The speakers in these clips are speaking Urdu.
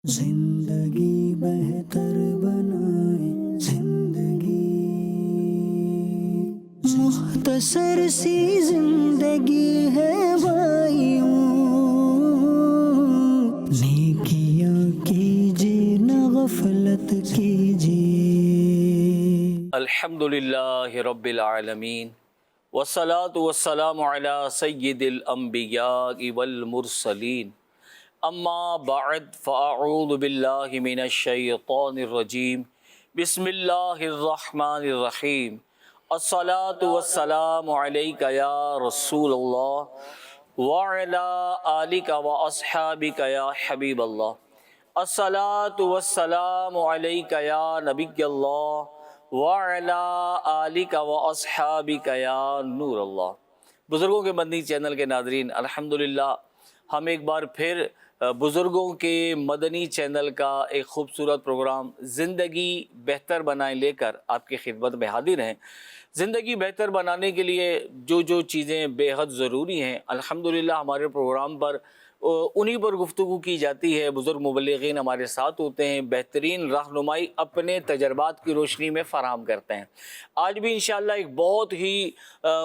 زندگی بہتر بنائے زندگی، مختصر سی زندگی ہے بھائیوں، نیکیاں کیجیے نہ غفلت کیجیے۔ الحمدللہ رب العالمین والصلاة والسلام علی سید الانبیاء والمرسلین، اما بعد فاعوذ باللہ من الشیطان الرجیم، بسم اللہ الرحمن الرحیم، الصلاة والسلام علیک یا رسول اللہ وعلی آلک واصحابک یا حبیب اللہ، الصلاة والسلام علیک یا نبی اللہ وعلی آلک واصحابک یا نور اللہ۔ بزرگوں کے مدنی چینل کے ناظرین، الحمدللہ ہم ایک بار پھر بزرگوں کے مدنی چینل کا ایک خوبصورت پروگرام زندگی بہتر بنائیں لے کر آپ کی خدمت میں حاضر ہیں۔ زندگی بہتر بنانے کے لیے جو چیزیں بے حد ضروری ہیں، الحمدللہ ہمارے پروگرام پر انہی پر گفتگو کی جاتی ہے۔ بزرگ مبلغین ہمارے ساتھ ہوتے ہیں، بہترین رہنمائی اپنے تجربات کی روشنی میں فراہم کرتے ہیں۔ آج بھی انشاءاللہ ایک بہت ہی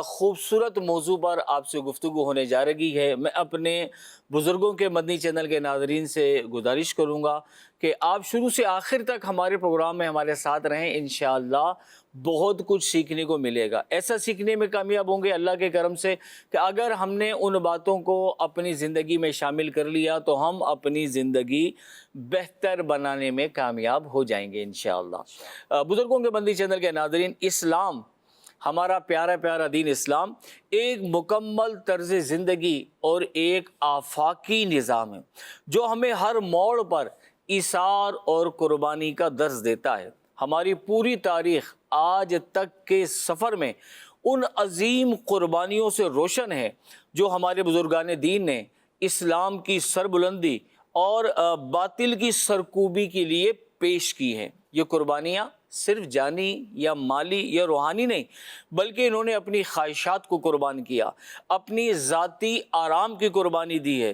خوبصورت موضوع پر آپ سے گفتگو ہونے جا رہی ہے۔ میں اپنے بزرگوں کے مدنی چینل کے ناظرین سے گزارش کروں گا کہ آپ شروع سے آخر تک ہمارے پروگرام میں ہمارے ساتھ رہیں، انشاءاللہ بہت کچھ سیکھنے کو ملے گا۔ ایسا سیکھنے میں کامیاب ہوں گے اللہ کے کرم سے کہ اگر ہم نے ان باتوں کو اپنی زندگی میں شامل کر لیا تو ہم اپنی زندگی بہتر بنانے میں کامیاب ہو جائیں گے انشاءاللہ۔ بزرگوں کے مدنی چینل کے ناظرین، اسلام، ہمارا پیارا پیارا دین اسلام ایک مکمل طرز زندگی اور ایک آفاقی نظام ہے جو ہمیں ہر موڑ پر ایثار اور قربانی کا درس دیتا ہے۔ ہماری پوری تاریخ آج تک کے سفر میں ان عظیم قربانیوں سے روشن ہے جو ہمارے بزرگان دین نے اسلام کی سربلندی اور باطل کی سرکوبی کے لیے پیش کی ہیں۔ یہ قربانیاں صرف جانی یا مالی یا روحانی نہیں، بلکہ انہوں نے اپنی خواہشات کو قربان کیا، اپنی ذاتی آرام کی قربانی دی ہے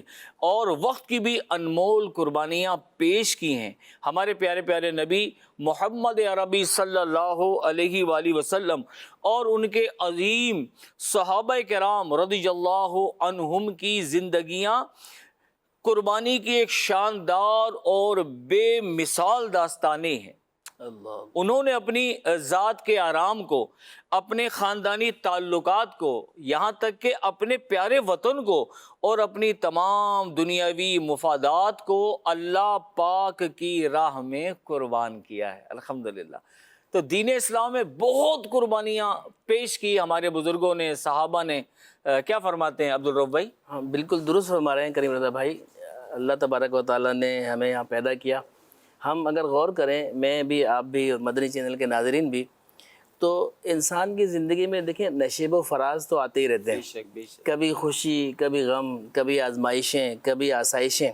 اور وقت کی بھی انمول قربانیاں پیش کی ہیں۔ ہمارے پیارے پیارے نبی محمد عربی صلی اللہ علیہ وآلہ وسلم اور ان کے عظیم صحابہ کرام رضی اللہ عنہم کی زندگیاں قربانی کی ایک شاندار اور بے مثال داستانیں ہیں۔ انہوں نے اپنی ذات کے آرام کو، اپنے خاندانی تعلقات کو، یہاں تک کہ اپنے پیارے وطن کو اور اپنی تمام دنیاوی مفادات کو اللہ پاک کی راہ میں قربان کیا ہے۔ الحمدللہ۔ تو دین اسلام میں بہت قربانیاں پیش کی ہمارے بزرگوں نے، صحابہ نے۔ کیا فرماتے ہیں عبدالرؤف بھائی؟ ہاں، بالکل درست فرما رہے ہیں کریم رضا بھائی۔ اللہ تبارک و تعالیٰ نے ہمیں یہاں پیدا کیا۔ ہم اگر غور کریں، میں بھی، آپ بھی، مدنی چینل کے ناظرین بھی، تو انسان کی زندگی میں دیکھیں نشیب و فراز تو آتے ہی رہتے ہیں، کبھی خوشی، کبھی غم، کبھی آزمائشیں، کبھی آسائشیں،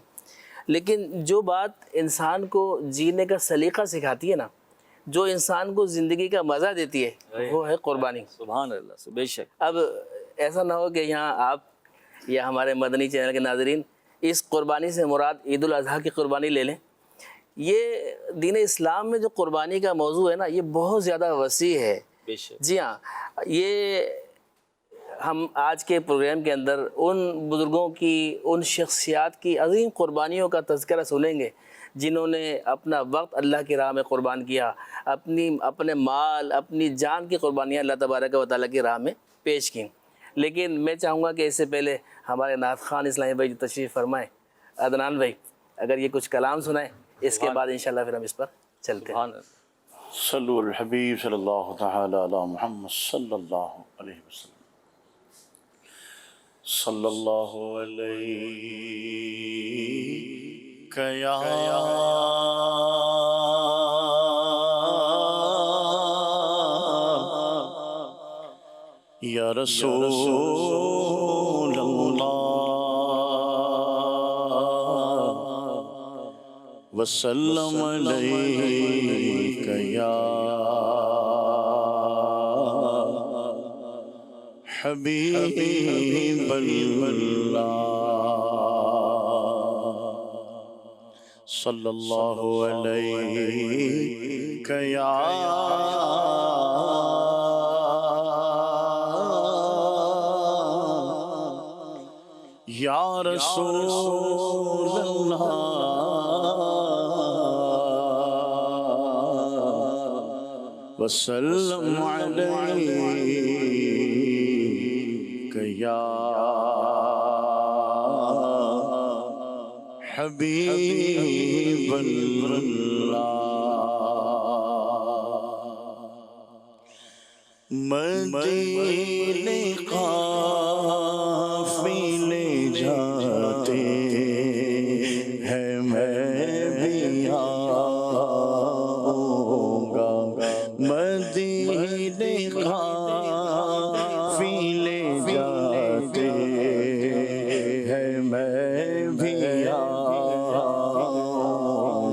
لیکن جو بات انسان کو جینے کا سلیقہ سکھاتی ہے نا، جو انسان کو زندگی کا مزہ دیتی ہے، وہ ہے قربانی۔ سبحان اللہ، بے شک۔ اب ایسا نہ ہو کہ یہاں آپ یا ہمارے مدنی چینل کے ناظرین اس قربانی سے مراد عید الاضحیٰ کی قربانی لے لیں۔ یہ دین اسلام میں جو قربانی کا موضوع ہے نا، یہ بہت زیادہ وسیع ہے۔ بے شک۔ جی ہاں، یہ ہم آج کے پروگرام کے اندر ان بزرگوں کی، ان شخصیات کی عظیم قربانیوں کا تذکرہ سنیں گے جنہوں نے اپنا وقت اللہ کی راہ میں قربان کیا، اپنے مال، اپنی جان کی قربانیاں اللہ تبارک و تعالیٰ کی راہ میں پیش کیں۔ لیکن میں چاہوں گا کہ اس سے پہلے ہمارے نعت خوان اسلامی بھائی جو تشریف فرمائیں، عدنان بھئی، اگر یہ کچھ کلام سنائیں، اس کے بعد انشاءاللہ پھر ہم اس پر چلتے ہیں۔ صلو علی الحبیب صلی اللہ تعالی علی محمد صلی اللہ علیہ وسلم۔ صلی اللہ علیہ یا رسول اللہ وسلم علیک یا حبیب اللہ صلی اللہ علیہ یا رسول اللہ وسلم علیک یا حبیب اللہ مدینے قافلے جاتے ہیں میں بھی آؤں گا مدینے قافلے جاتے ہیں میں بھی آؤں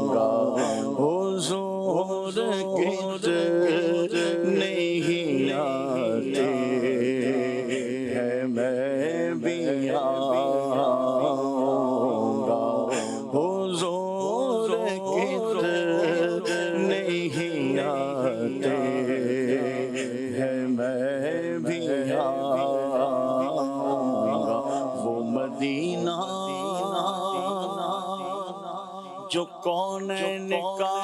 گا حضور کتنے ہی آتے ہیں میں بھی آؤں گا حضور کتنے ہی آتے ہیں میں بھی آؤں گا وہ مدینہ جو کونین کا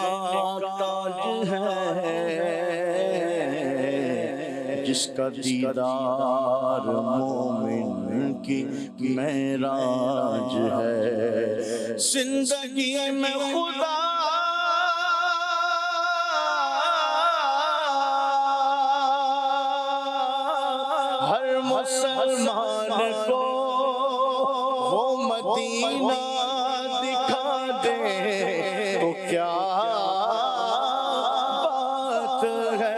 تاج ہے جس کا دیدار مومن کی معراج ہے زندگی میں خدا ہر مسلمان کو وہ مدینہ دکھا دے تو کیا بات ہے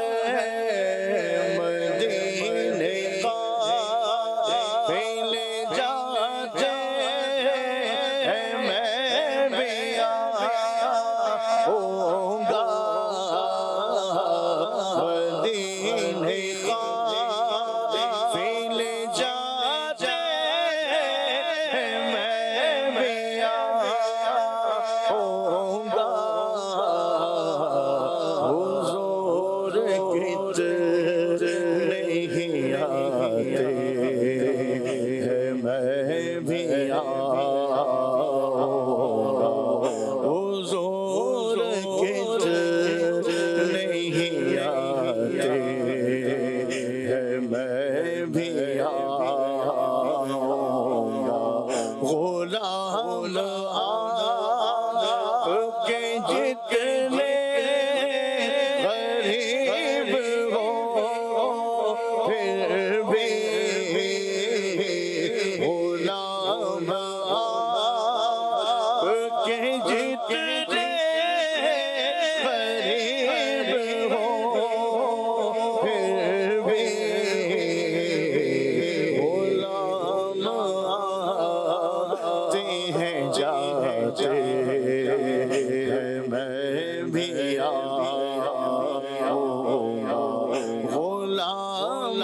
مدینے قافلے جاتے ہیں میں بھی آؤں گا مدینے قافلے جاتے ہیں میں بھی آؤں گا حضور کتنے ہی آتے ہیں میں بھی آؤں گا حضور کتنے ہی آتے ہیں میں بھی آؤں گا غلام آپ کے جتنے غریب ہو پھر بھی غلام آپ کے جتنے غریب ہو پھر بھی غلام آتے ہیں جاتے ہیں میں بھی آؤں گا غلام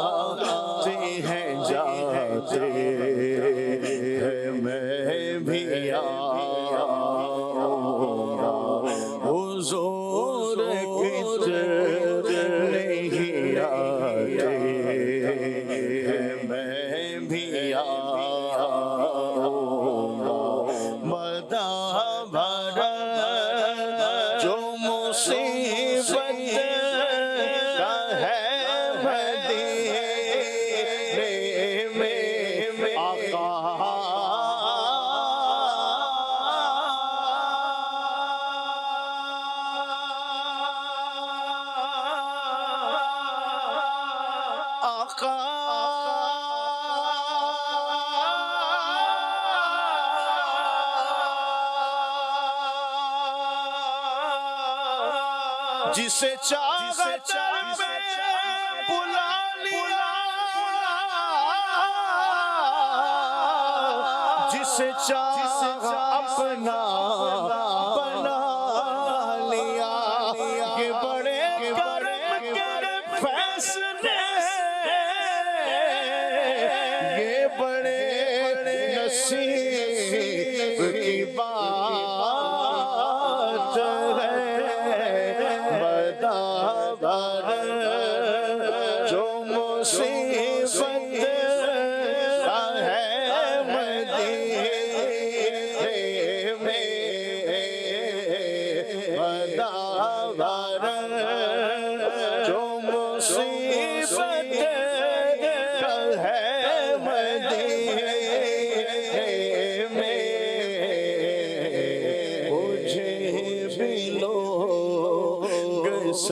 آتے ہیں جاتے ہیں میں بھی آؤں گا حضور کتنے ہی آتے ہیں میں بھی آؤں گا مدہ بھرا جو مصیبت کا ہے مدینے میں آقا جسے چاہت میں بلا لیا جسے چاہ اپنا بنا لیا یہ بڑے کرم کے فیصلے یہ بڑے نصیب کی بات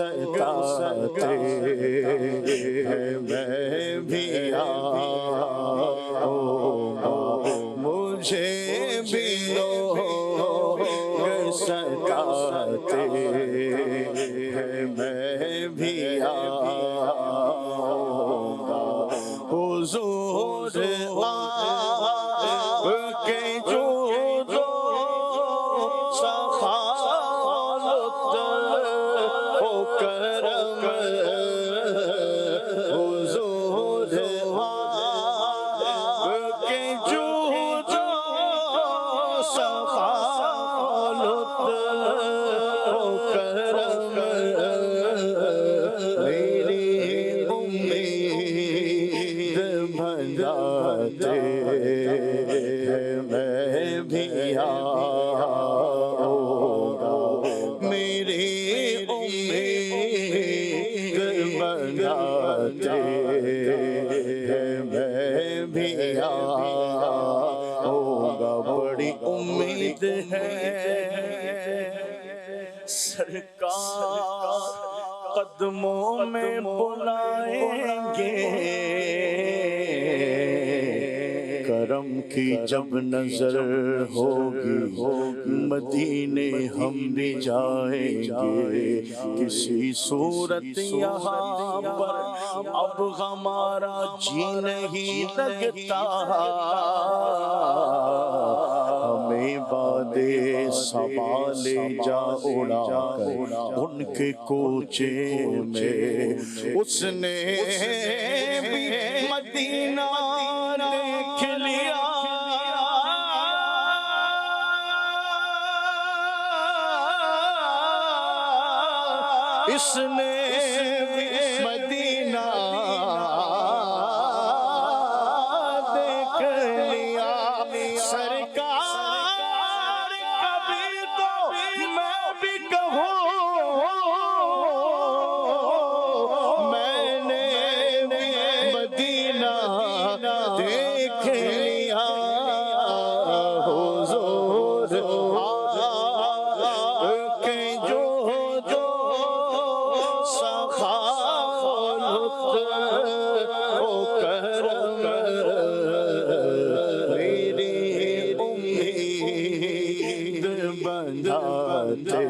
ستاتے ہیں میں بھی آؤں گا مجھے بھی لوگ ستاتے ہیں میں بھی آؤں گا حضور آپ کے جود و سخاوت و کرم حضور آپ کے جود و سخاوت و کرم میری امید بناتے ہیں میں بھی آؤں گا میری امید بناتے ہیں میں بھی آؤں گا بڑی امید ہے سرکار قدموں میں بلائیں گے کرم کی جب نظر ہوگی مدینے ہم بھی جائیں گے کسی صورت یہاں پر اب ہمارا جی نہیں لگتا ہمیں بادے سنبھالے جا اڑا کر ان کے کوچے میں اس نے بھی مدینہ دیکھ لیا اس نے بھی مدینہ دیکھ لیا سرکار کبھی تو میں بھی کہوں میں نے بھی مدینہ دیکھ لیا حضور آپ کے جو سخاوت و کرم میری امید بناتے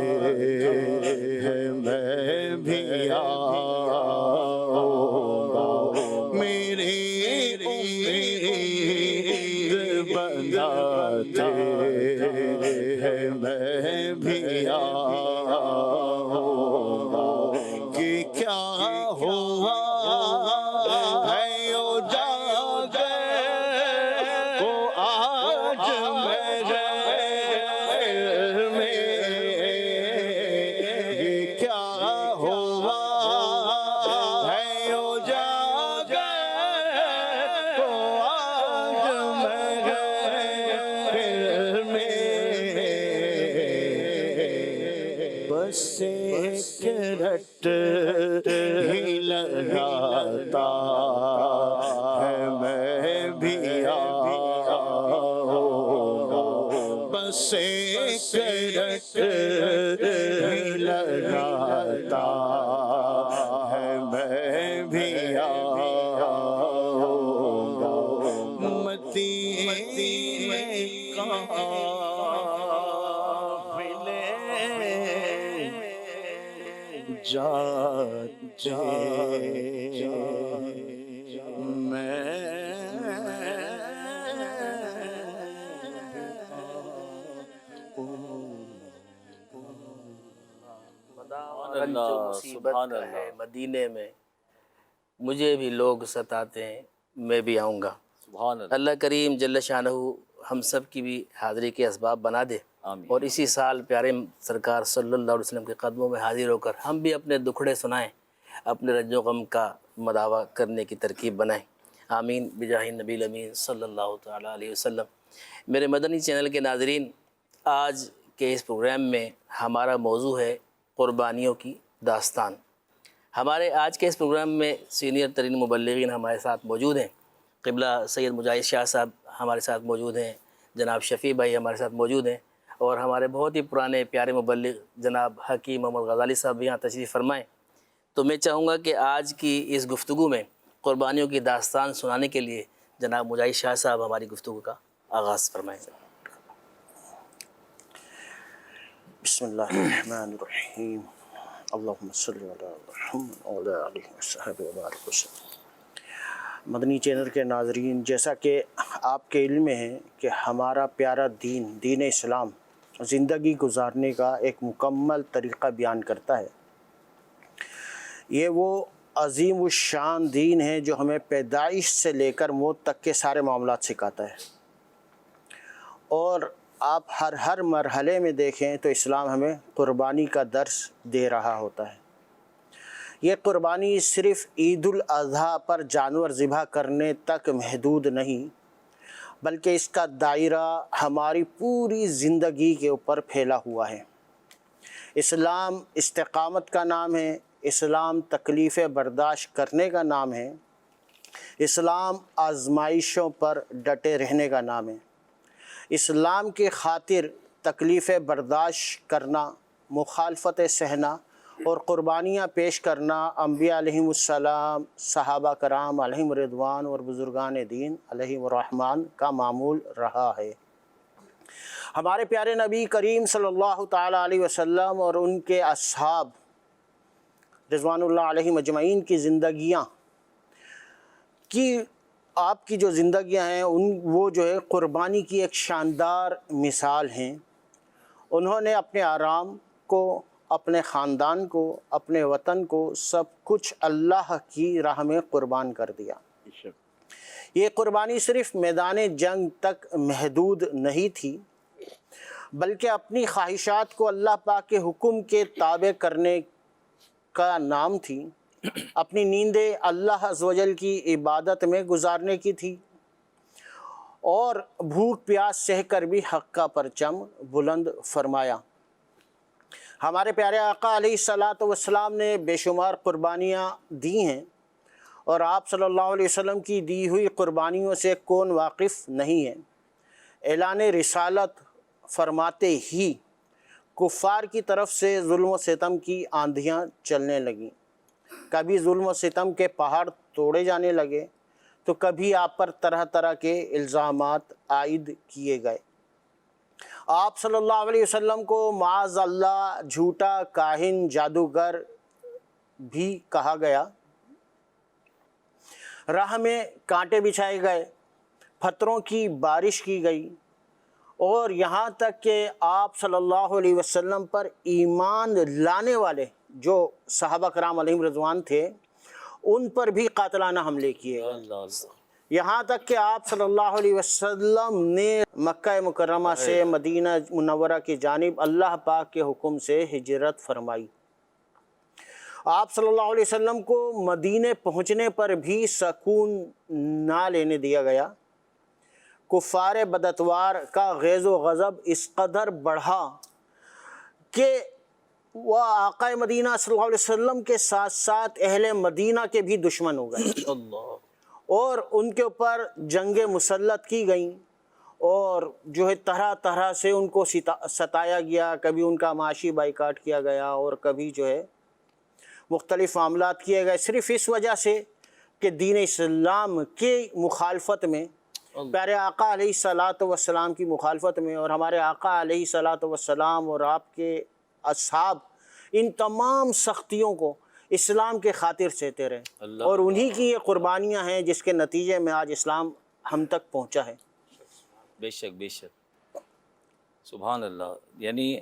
ہیں میں بھی آؤں گا میری امید بناتے ہیں میں بھی آؤں گا کہ کیا ہوا ہے او جاگے وہ آج میرے میں یہ کیا ہوا ہے او جاگے وہ آج میرے میں بس ایک رٹ ہی لگاتا ہے میں بھی آؤں گا بس ایک رٹ ہی لگاتا ہے میں بھی آؤں گا مدینے قافلے جاتے جو مصیبت کا ہے مدینے میں مجھے بھی لوگ ستاتے ہیں میں بھی آؤں گا سبحان اللہ اللہ کریم جل شانہ ہم سب کی بھی حاضری کے اسباب بنا دے آمین اور اسی سال پیارے سرکار صلی اللہ علیہ وسلم کے قدموں میں حاضر ہو کر ہم بھی اپنے دکھڑے سنائیں اپنے رنج و غم کا مداوع کرنے کی ترکیب بنائیں آمین بجاہ نبی الامین صلی اللہ تعالیٰ علیہ وسلم۔ میرے مدنی چینل کے ناظرین، آج کے اس پروگرام میں ہمارا موضوع ہے قربانیوں کی داستان۔ ہمارے آج کے اس پروگرام میں سینئر ترین مبلغین ہمارے ساتھ موجود ہیں۔ قبلہ سید مجاہد شاہ صاحب ہمارے ساتھ موجود ہیں، جناب شفیع بھائی ہمارے ساتھ موجود ہیں، اور ہمارے بہت ہی پرانے پیارے مبلغ جناب حکیم محمد غزالی صاحب بھی یہاں تشریف فرمائیں۔ تو میں چاہوں گا کہ آج کی اس گفتگو میں قربانیوں کی داستان سنانے کے لیے جناب مجاہد شاہ صاحب ہماری گفتگو کا آغاز فرمائیں۔ بسم اللہ الرحمن الرحیم، اللہم صلی علی محمد وعلی آلہ وصحبہ وبارک وسلم۔ مدنی چینل کے ناظرین، جیسا کہ آپ کے علم میں ہے کہ ہمارا پیارا دین اسلام زندگی گزارنے کا ایک مکمل طریقہ بیان کرتا ہے۔ یہ وہ عظیم الشان دین ہے جو ہمیں پیدائش سے لے کر موت تک کے سارے معاملات سکھاتا ہے، اور آپ ہر مرحلے میں دیکھیں تو اسلام ہمیں قربانی کا درس دے رہا ہوتا ہے۔ یہ قربانی صرف عید الاضحیٰ پر جانور ذبح کرنے تک محدود نہیں، بلکہ اس کا دائرہ ہماری پوری زندگی کے اوپر پھیلا ہوا ہے۔ اسلام استقامت کا نام ہے، اسلام تکلیفیں برداشت کرنے کا نام ہے، اسلام آزمائشوں پر ڈٹے رہنے کا نام ہے۔ اسلام کی خاطر تکلیفیں برداشت کرنا، مخالفتیں سہنا اور قربانیاں پیش کرنا انبیاء علیہم السلام، صحابہ کرام علیہم رضوان اور بزرگان دین علیہم الرحمن کا معمول رہا ہے۔ ہمارے پیارے نبی کریم صلی اللہ تعالیٰ علیہ وسلم اور ان کے اصحاب رضوان اللہ علیہم اجمعین کی زندگیاں آپ کی جو زندگیاں ہیں وہ جو ہے قربانی کی ایک شاندار مثال ہیں۔ انہوں نے اپنے آرام کو، اپنے خاندان کو، اپنے وطن کو، سب کچھ اللہ کی راہ میں قربان کر دیا۔ یہ قربانی صرف میدان جنگ تک محدود نہیں تھی، بلکہ اپنی خواہشات کو اللہ پاک کے حکم کے تابع کرنے کا نام تھی، اپنی نیندیں اللہ عز و جل کی عبادت میں گزارنے کی تھی، اور بھوک پیاس سہ کر بھی حق کا پرچم بلند فرمایا۔ ہمارے پیارے آقا علیہ الصلاۃ والسلام نے بے شمار قربانیاں دی ہیں، اور آپ صلی اللہ علیہ وسلم کی دی ہوئی قربانیوں سے کون واقف نہیں ہے۔ اعلان رسالت فرماتے ہی کفار کی طرف سے ظلم و ستم کی آندھیاں چلنے لگیں، کبھی ظلم و ستم کے پہاڑ توڑے جانے لگے تو کبھی آپ پر طرح طرح کے الزامات عائد کیے گئے۔ آپ صلی اللہ علیہ وسلم کو معاذ اللہ جھوٹا کاہن، جادوگر بھی کہا گیا۔ راہ میں کانٹے بچھائے گئے، پتھروں کی بارش کی گئی، اور یہاں تک کہ آپ صلی اللہ علیہ وسلم پر ایمان لانے والے جو صحابہ کرام علیہم رضوان تھے ان پر بھی قاتلانہ حملے کیے گئے، یہاں تک کہ آپ صلی اللہ علیہ وسلم نے مکہ مکرمہ سے مدینہ منورہ کی جانب اللہ پاک کے حکم سے ہجرت فرمائی۔ آپ صلی اللہ علیہ وسلم کو مدینے پہنچنے پر بھی سکون نہ لینے دیا گیا۔ کفار بداتوار کا غیظ و غضب اس قدر بڑھا کہ وہ آقا مدینہ صلی اللہ علیہ وسلم کے ساتھ ساتھ اہل مدینہ کے بھی دشمن ہو گئے، اور ان کے اوپر جنگیں مسلط کی گئیں، اور جو ہے طرح طرح سے ان کو ستایا گیا، کبھی ان کا معاشی بائیکاٹ کیا گیا، اور کبھی جو ہے مختلف معاملات کیے گئے، صرف اس وجہ سے کہ دین اسلام کی مخالفت میں، پیارے آقا علیہ الصلاۃ والسلام کی مخالفت میں، اور ہمارے آقا علیہ الصلاۃ والسلام اور آپ کے اصحاب ان تمام سختیوں کو اسلام کے خاطر سہتے رہے، اور انہی کی یہ قربانیاں ہیں جس کے نتیجے میں آج اسلام ہم تک پہنچا ہے۔ بے شک بے شک، سبحان اللہ۔ یعنی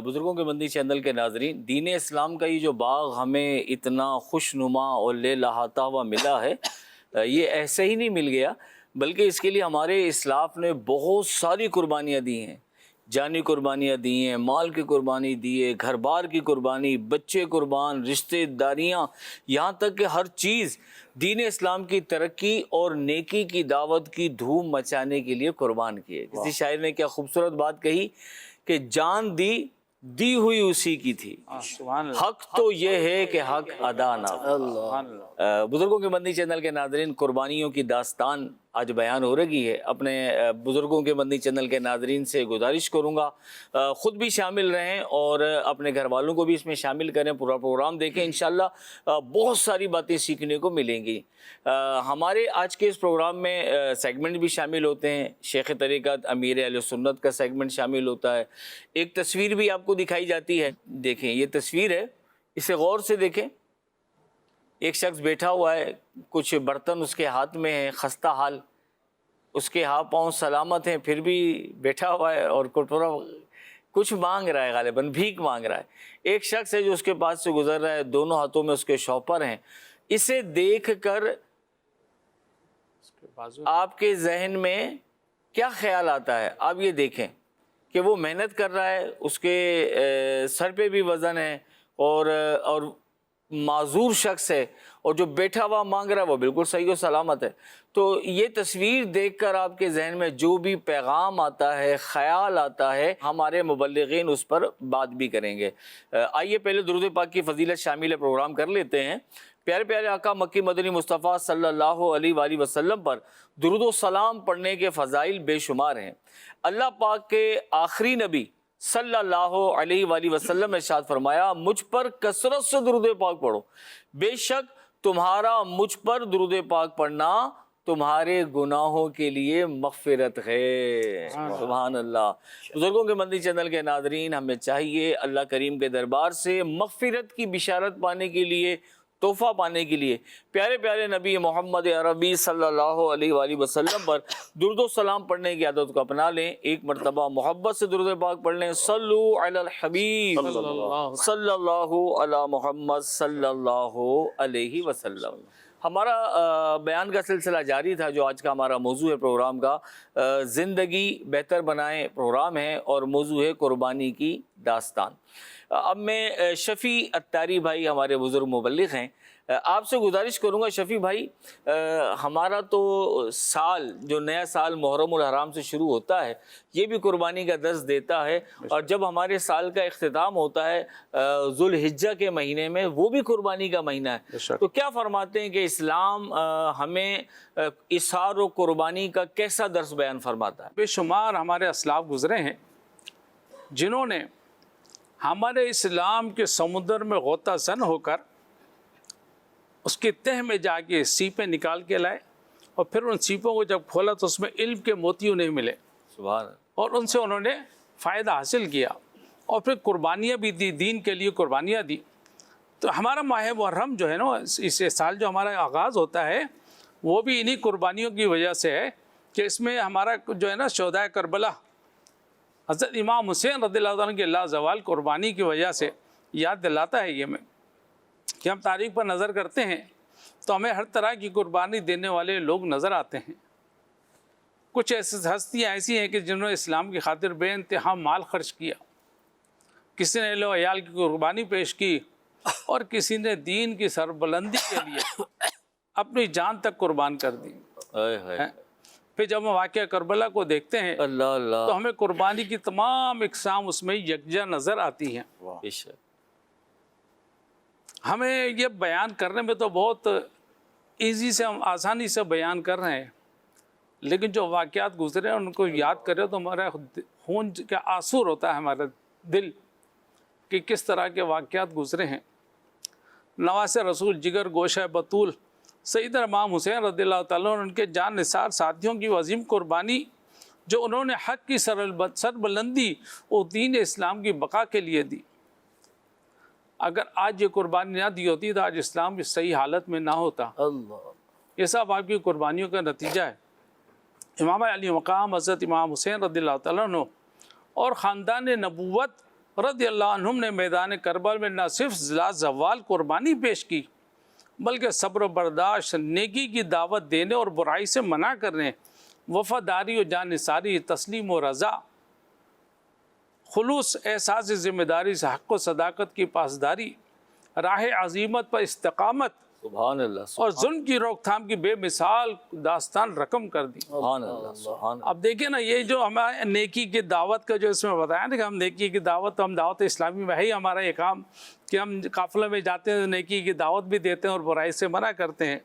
بزرگوں کے مدنی چینل کے ناظرین، دین اسلام کا یہ جو باغ ہمیں اتنا خوشنما اور لے لہاتا ہوا ملا ہے، یہ ایسے ہی نہیں مل گیا، بلکہ اس کے لیے ہمارے اسلاف نے بہت ساری قربانیاں دی ہیں، جانی قربانیاں دی ہیں، مال کی قربانی دی ہے، گھر بار کی قربانی، بچے قربان، رشتہ داریاں، یہاں تک کہ ہر چیز دین اسلام کی ترقی اور نیکی کی دعوت کی دھوم مچانے کے لیے قربان کیے۔ کسی شاعر نے کیا خوبصورت بات کہی کہ جان دی ہوئی اسی کی تھی، حق تو یہ ہے کہ حق ادا نہ ہو۔ بزرگوں کے مدنی چینل کے ناظرین، قربانیوں کی داستان آج بیان ہو رہی ہے، اپنے بزرگوں کے مدنی چینل کے ناظرین سے گزارش کروں گا خود بھی شامل رہیں اور اپنے گھر والوں کو بھی اس میں شامل کریں، پورا پروگرام دیکھیں، انشاءاللہ بہت ساری باتیں سیکھنے کو ملیں گی۔ ہمارے آج کے اس پروگرام میں سیگمنٹ بھی شامل ہوتے ہیں، شیخ طریقت امیر اہل سنت کا سیگمنٹ شامل ہوتا ہے، ایک تصویر بھی آپ کو دکھائی جاتی ہے، دیکھیں یہ تصویر ہے، اسے غور سے دیکھیں، ایک شخص بیٹھا ہوا ہے، کچھ برتن اس کے ہاتھ میں ہیں، خستہ حال، اس کے ہاتھ پاؤں سلامت ہیں، پھر بھی بیٹھا ہوا ہے اور کٹورا کچھ مانگ رہا ہے، غالباً بھیک مانگ رہا ہے۔ ایک شخص ہے جو اس کے پاس سے گزر رہا ہے، دونوں ہاتھوں میں اس کے شاپر ہیں۔ اسے دیکھ کر آپ کے ذہن میں کیا خیال آتا ہے؟ آپ یہ دیکھیں کہ وہ محنت کر رہا ہے، اس کے سر پہ بھی وزن ہے اور معذور شخص ہے، اور جو بیٹھا ہوا مانگ رہا ہے وہ بالکل صحیح و سلامت ہے۔ تو یہ تصویر دیکھ کر آپ کے ذہن میں جو بھی پیغام آتا ہے، خیال آتا ہے، ہمارے مبلغین اس پر بات بھی کریں گے۔ آئیے پہلے درود پاک کی فضیلت شامل پروگرام کر لیتے ہیں۔ پیارے پیارے آقا مکی مدنی مصطفیٰ صلی اللہ علیہ وآلہ وسلم پر درود و سلام پڑھنے کے فضائل بے شمار ہیں۔ اللہ پاک کے آخری نبی صلی اللہ علیہ وآلہ وسلم نے ارشاد فرمایا، مجھ پر کثرت سے درود پاک پڑھو، بے شک تمہارا مجھ پر درود پاک پڑھنا تمہارے گناہوں کے لیے مغفرت ہے۔ سبحان اللہ۔ بزرگوں کے مدنی چینل کے ناظرین، ہمیں چاہیے اللہ کریم کے دربار سے مغفرت کی بشارت پانے کے لیے، تحفہ پانے کے لیے پیارے پیارے نبی محمد عربی صلی اللہ علیہ وآلہ وسلم پر درود و سلام پڑھنے کی عادت کو اپنا لیں۔ ایک مرتبہ محبت سے درود پاک پڑھ لیں، صلو علی الحبیب صلی اللہ علی محمد صلی اللہ علیہ وسلم۔ ہمارا بیان کا سلسلہ جاری تھا، جو آج کا ہمارا موضوع ہے پروگرام کا، زندگی بہتر بنائیں پروگرام ہے، اور موضوع ہے قربانی کی داستان۔ اب میں شفیع اتاری بھائی ہمارے بزرگ مبلغ ہیں، آپ سے گزارش کروں گا شفیع بھائی، ہمارا تو سال جو نیا سال محرم الحرام سے شروع ہوتا ہے، یہ بھی قربانی کا درس دیتا ہے، اور جب ہمارے سال کا اختتام ہوتا ہے ذوالحجہ کے مہینے میں، وہ بھی قربانی کا مہینہ ہے۔ تو کیا فرماتے ہیں کہ اسلام ہمیں اظہار و قربانی کا کیسا درس بیان فرماتا ہے؟ بے شمار ہمارے اسلاف گزرے ہیں جنہوں نے ہمارے اسلام کے سمندر میں غوطہ زن ہو کر اس کے تہ میں جا کے سیپیں نکال کے لائے، اور پھر ان سیپوں کو جب کھولا تو اس میں علم کے موتی انہیں ملے، سبحان اللہ، اور ان سے انہوں نے فائدہ حاصل کیا، اور پھر قربانیاں بھی دی، دین کے لیے قربانیاں دی۔ تو ہمارا ماہ محرم جو ہے نا، اس سال جو ہمارا آغاز ہوتا ہے، وہ بھی انہی قربانیوں کی وجہ سے ہے کہ اس میں ہمارا جو ہے نا شہدائے کربلا، حضرت امام حسین رضی اللہ عنہ کے لازوال قربانی کی وجہ سے یاد دلاتا ہے یہ میں کہ ہم تاریخ پر نظر کرتے ہیں تو ہمیں ہر طرح کی قربانی دینے والے لوگ نظر آتے ہیں۔ کچھ ایسی ہستیاں ایسی ہیں کہ جنہوں نے اسلام کی خاطر بے انتہا مال خرچ کیا، کسی نے اہل و عیال کی قربانی پیش کی، اور کسی نے دین کی سربلندی کے لیے اپنی جان تک قربان کر دی۔ پھر جب ہم واقعہ کربلا کو دیکھتے ہیں اللہ اللہ، تو ہمیں قربانی کی تمام اقسام اس میں یکجا نظر آتی ہیں۔ بے شک۔ ہمیں یہ بیان کرنے میں تو بہت ایزی سے، ہم آسانی سے بیان کر رہے ہیں، لیکن جو واقعات گزرے ہیں ان کو یاد کرے تو ہمارا خون کا آسور ہوتا ہے، ہمارا دل، کہ کس طرح کے واقعات گزرے ہیں۔ نواس رسول، جگر گوشہ بطول سیدنا امام حسین رضی اللہ تعالیٰ عنہ، ان کے جان نثار ساتھیوں کی عظیم قربانی جو انہوں نے حق کی سربلندی اور دین اسلام کی بقا کے لیے دی۔ اگر آج یہ قربانی نہ دی ہوتی تو آج اسلام اس صحیح حالت میں نہ ہوتا۔ اللہ، یہ سب آپ کی قربانیوں کا نتیجہ ہے۔ امام علی مقام حضرت امام حسین رضی اللہ تعالیٰ عنہ اور خاندان نبوت رضی اللہ عنہم نے میدان کربلا میں نہ صرف لازوال قربانی پیش کی، بلکہ صبر و برداشت، نیکی کی دعوت دینے اور برائی سے منع کرنے، وفاداری و جان نثاری، تسلیم و رضا، خلوص، احساس ذمہ داری سے حق و صداقت کی پاسداری، راہ عظیمت پر استقامت، سبحان اللہ، اور ظلم کی روک تھام کی بے مثال داستان رقم کر دی۔ سبحان اللہ، سبحان اللہ۔ اب دیکھیں نا، یہ جو ہمارے نیکی کی دعوت کا جو اس میں بتایا نا کہ ہم نیکی کی دعوت، ہم دعوت اسلامی میں ہے ہی ہمارا یہ کام کہ ہم قافلے میں جاتے ہیں، نیکی کی دعوت بھی دیتے ہیں اور برائی سے منع کرتے ہیں۔